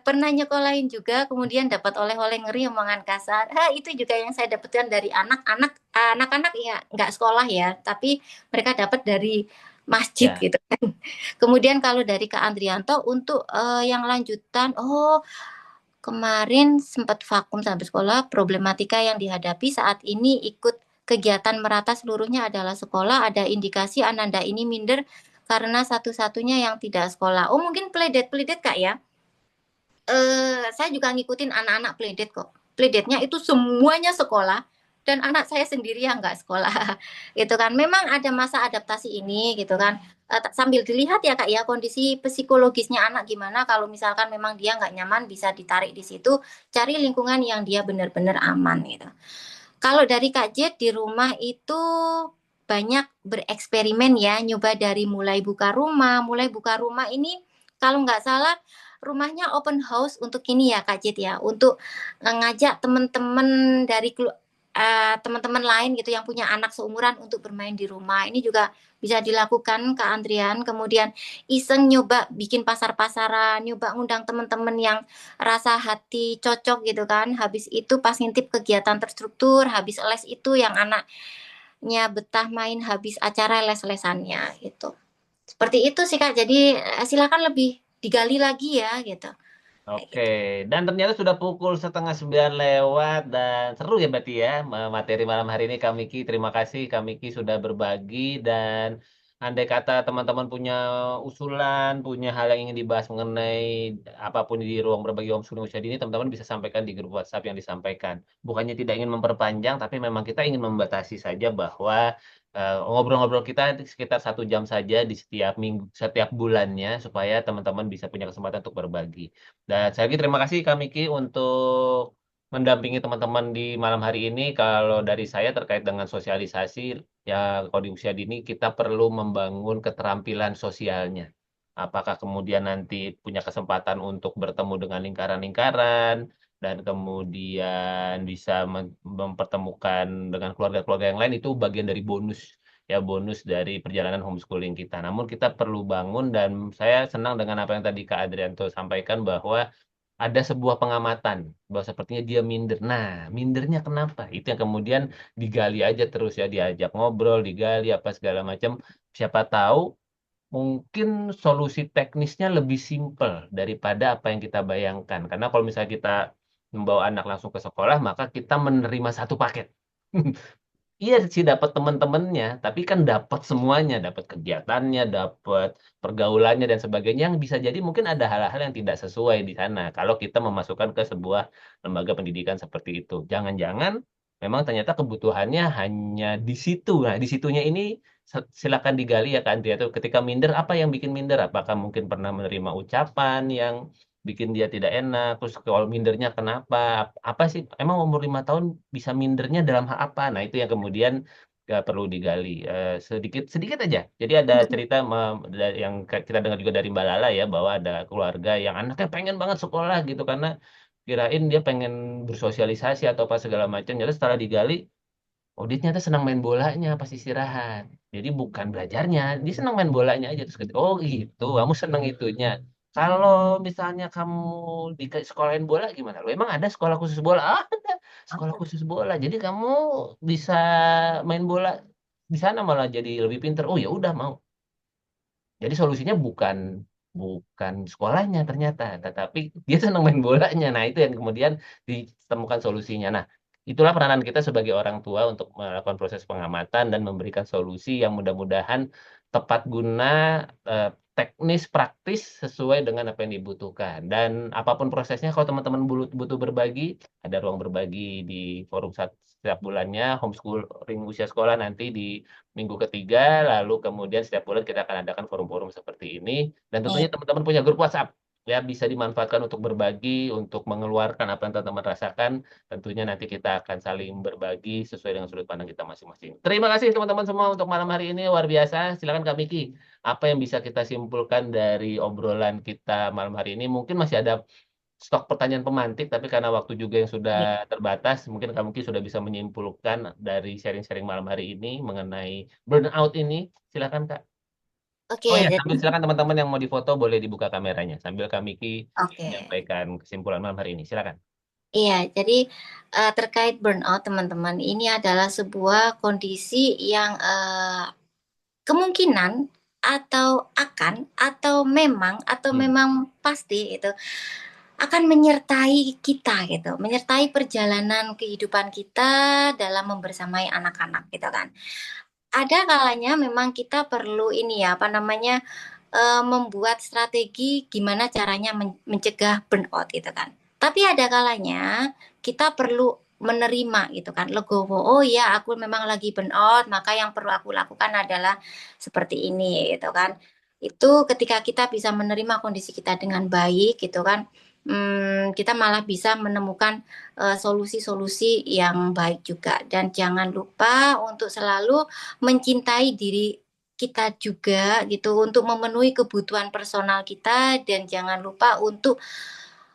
pernah nyekolahin juga, kemudian dapat oleh-oleh, ngeri omongan kasar. Itu juga yang saya dapatkan dari anak-anak ya, nggak sekolah ya, tapi mereka dapat dari masjid Ya, gitu kan. Kemudian kalau dari Kak Andrianto untuk yang lanjutan, oh kemarin sempat vakum sampai sekolah, problematika yang dihadapi saat ini ikut kegiatan merata seluruhnya adalah sekolah, ada indikasi Ananda ini minder karena satu-satunya yang tidak sekolah. Oh mungkin playdet Kak ya? Saya juga ngikutin anak-anak playdet kok. Playdetnya itu semuanya sekolah, dan anak saya sendiri yang nggak sekolah. Gitu kan. Memang ada masa adaptasi ini gitu kan. Sambil dilihat ya Kak ya, kondisi psikologisnya anak gimana. Kalau misalkan memang dia nggak nyaman, bisa ditarik di situ, cari lingkungan yang dia benar-benar aman gitu. Kalau dari Kak Jet di rumah itu banyak bereksperimen ya, nyoba dari mulai buka rumah ini kalau nggak salah rumahnya open house untuk ini ya Kak Jet ya, untuk ngajak teman-teman dari teman-teman lain gitu yang punya anak seumuran untuk bermain di rumah. Ini juga bisa dilakukan Kak Andrian. Kemudian iseng nyoba bikin pasar-pasaran, nyoba ngundang teman-teman yang rasa hati cocok gitu kan. Habis itu pas ngintip kegiatan terstruktur, habis les itu yang anaknya betah main, habis acara les-lesannya gitu. Seperti itu sih Kak. Jadi silakan lebih digali lagi ya gitu. Kayak oke. gitu. Dan ternyata sudah pukul 8:30 lewat dan seru ya berarti ya materi malam hari ini Kak Miki. Terima kasih Kak Miki sudah berbagi dan andai kata teman-teman punya usulan, punya hal yang ingin dibahas mengenai apapun di ruang berbagi homeschooling usia dini, teman-teman bisa sampaikan di grup WhatsApp yang disampaikan. Bukannya tidak ingin memperpanjang, tapi memang kita ingin membatasi saja bahwa ngobrol-ngobrol kita sekitar 1 jam saja di setiap minggu, setiap bulannya, supaya teman-teman bisa punya kesempatan untuk berbagi. Dan saya lagi terima kasih Kak Miki untuk mendampingi teman-teman di malam hari ini. Kalau dari saya terkait dengan sosialisasi, ya kalau di usia dini kita perlu membangun keterampilan sosialnya. Apakah kemudian nanti punya kesempatan untuk bertemu dengan lingkaran-lingkaran, dan kemudian bisa mempertemukan dengan keluarga-keluarga yang lain, itu bagian dari bonus, ya bonus dari perjalanan homeschooling kita. Namun kita perlu bangun, dan saya senang dengan apa yang tadi Kak Adrianto sampaikan bahwa ada sebuah pengamatan bahwa sepertinya dia minder. Nah, mindernya kenapa? Itu yang kemudian digali aja terus ya, diajak ngobrol, digali apa segala macam. Siapa tahu mungkin solusi teknisnya lebih simpel daripada apa yang kita bayangkan. Karena kalau misalnya kita membawa anak langsung ke sekolah, maka kita menerima satu paket. Iya sih dapat teman-temannya, tapi kan dapat semuanya, dapat kegiatannya, dapat pergaulannya dan sebagainya, yang bisa jadi mungkin ada hal-hal yang tidak sesuai di sana kalau kita memasukkan ke sebuah lembaga pendidikan seperti itu. Jangan-jangan memang ternyata kebutuhannya hanya di situ. Nah, di situnya ini silakan digali ya kan, dia tuh ketika minder, apa yang bikin minder? Apakah mungkin pernah menerima ucapan yang bikin dia tidak enak? Terus kalau mindernya kenapa? Apa sih? Emang umur 5 tahun bisa mindernya dalam hal apa? Nah, itu yang kemudian perlu digali. Sedikit sedikit aja. Jadi ada cerita yang kita dengar juga dari Mbak Lala ya, bahwa ada keluarga yang anaknya pengen banget sekolah gitu karena kirain dia pengen bersosialisasi atau apa segala macam. Jadi setelah digali, oh dia ternyata senang main bolanya pas istirahat. Jadi bukan belajarnya, dia senang main bolanya aja. Terus oh gitu, kamu senang itunya. Kalau misalnya kamu di sekolahin bola gimana? Lo emang ada sekolah khusus bola? Ah, ada sekolah khusus bola. Jadi kamu bisa main bola di sana malah jadi lebih pinter. Oh ya udah mau. Jadi solusinya bukan bukan sekolahnya ternyata, tetapi dia senang main bolanya. Nah, itu yang kemudian ditemukan solusinya. Nah, itulah peranan kita sebagai orang tua untuk melakukan proses pengamatan dan memberikan solusi yang mudah-mudahan tepat guna, teknis, praktis, sesuai dengan apa yang dibutuhkan. Dan apapun prosesnya, kalau teman-teman butuh berbagi, ada ruang berbagi di forum setiap bulannya, homeschooling usia sekolah nanti di minggu ketiga, lalu kemudian setiap bulan kita akan adakan forum-forum seperti ini. Dan tentunya teman-teman punya grup WhatsApp, ya bisa dimanfaatkan untuk berbagi, untuk mengeluarkan apa yang teman-teman rasakan. Tentunya nanti kita akan saling berbagi sesuai dengan sudut pandang kita masing-masing. Terima kasih teman-teman semua untuk malam hari ini, luar biasa. Silakan Kak Miki, apa yang bisa kita simpulkan dari obrolan kita malam hari ini? Mungkin masih ada stok pertanyaan pemantik, tapi karena waktu juga yang sudah terbatas, mungkin Kak Miki sudah bisa menyimpulkan dari sharing-sharing malam hari ini mengenai burnout ini. Silakan Kak. Oke, Oh ya, jadi sambil silakan teman-teman yang mau difoto boleh dibuka kameranya sambil Kak Miki oke. menyampaikan kesimpulan malam hari ini. Silakan. Iya, jadi terkait burnout teman-teman, ini adalah sebuah kondisi yang kemungkinan atau memang pasti itu akan menyertai kita gitu, menyertai perjalanan kehidupan kita dalam membersamai anak-anak gitu kan. Ada kalanya memang kita perlu ini ya, apa namanya, membuat strategi gimana caranya mencegah burnout gitu kan. Tapi ada kalanya kita perlu menerima gitu kan, legowo. Oh ya, aku memang lagi burnout, maka yang perlu aku lakukan adalah seperti ini gitu kan. Itu ketika kita bisa menerima kondisi kita dengan baik gitu kan, kita malah bisa menemukan solusi-solusi yang baik juga. Dan jangan lupa untuk selalu mencintai diri kita juga gitu untuk memenuhi kebutuhan personal kita dan jangan lupa untuk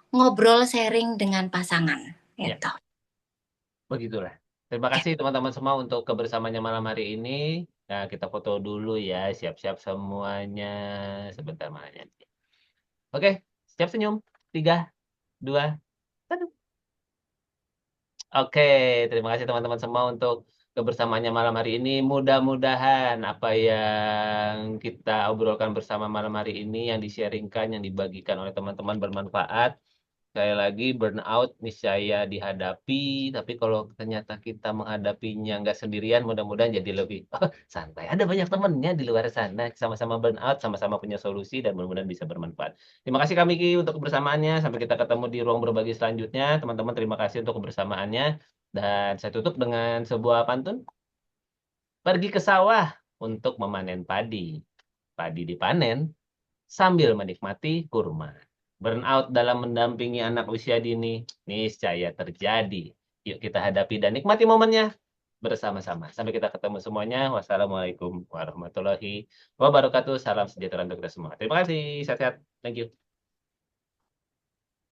ngobrol sharing dengan pasangan Ya, gitu. begitulah. Terima kasih teman-teman semua untuk kebersamaannya malam hari ini. Nah, kita foto dulu ya, siap-siap semuanya. Sebentar makanya. Oke, siap senyum. 3, 2, 1. Oke, terima kasih teman-teman semua untuk kebersamaannya malam hari ini. Mudah-mudahan apa yang kita obrolkan bersama malam hari ini, yang di-sharingkan, yang dibagikan oleh teman-teman bermanfaat. Sekali lagi, burnout niscaya dihadapi, tapi kalau ternyata kita menghadapinya nggak sendirian, mudah-mudahan jadi lebih santai. Ada banyak temennya di luar sana, sama-sama burnout, sama-sama punya solusi, dan mudah-mudahan bisa bermanfaat. Terima kasih Kak Miki untuk kebersamaannya. Sampai kita ketemu di ruang berbagi selanjutnya. Teman-teman, terima kasih untuk kebersamaannya. Dan saya tutup dengan sebuah pantun. Pergi ke sawah untuk memanen padi. Padi dipanen sambil menikmati kurma. Burnout dalam mendampingi anak usia dini niscaya terjadi. Yuk kita hadapi dan nikmati momennya bersama-sama. Sampai kita ketemu semuanya. Wassalamualaikum warahmatullahi wabarakatuh. Salam sejahtera untuk kita semua. Terima kasih. Sehat-sehat. Thank you.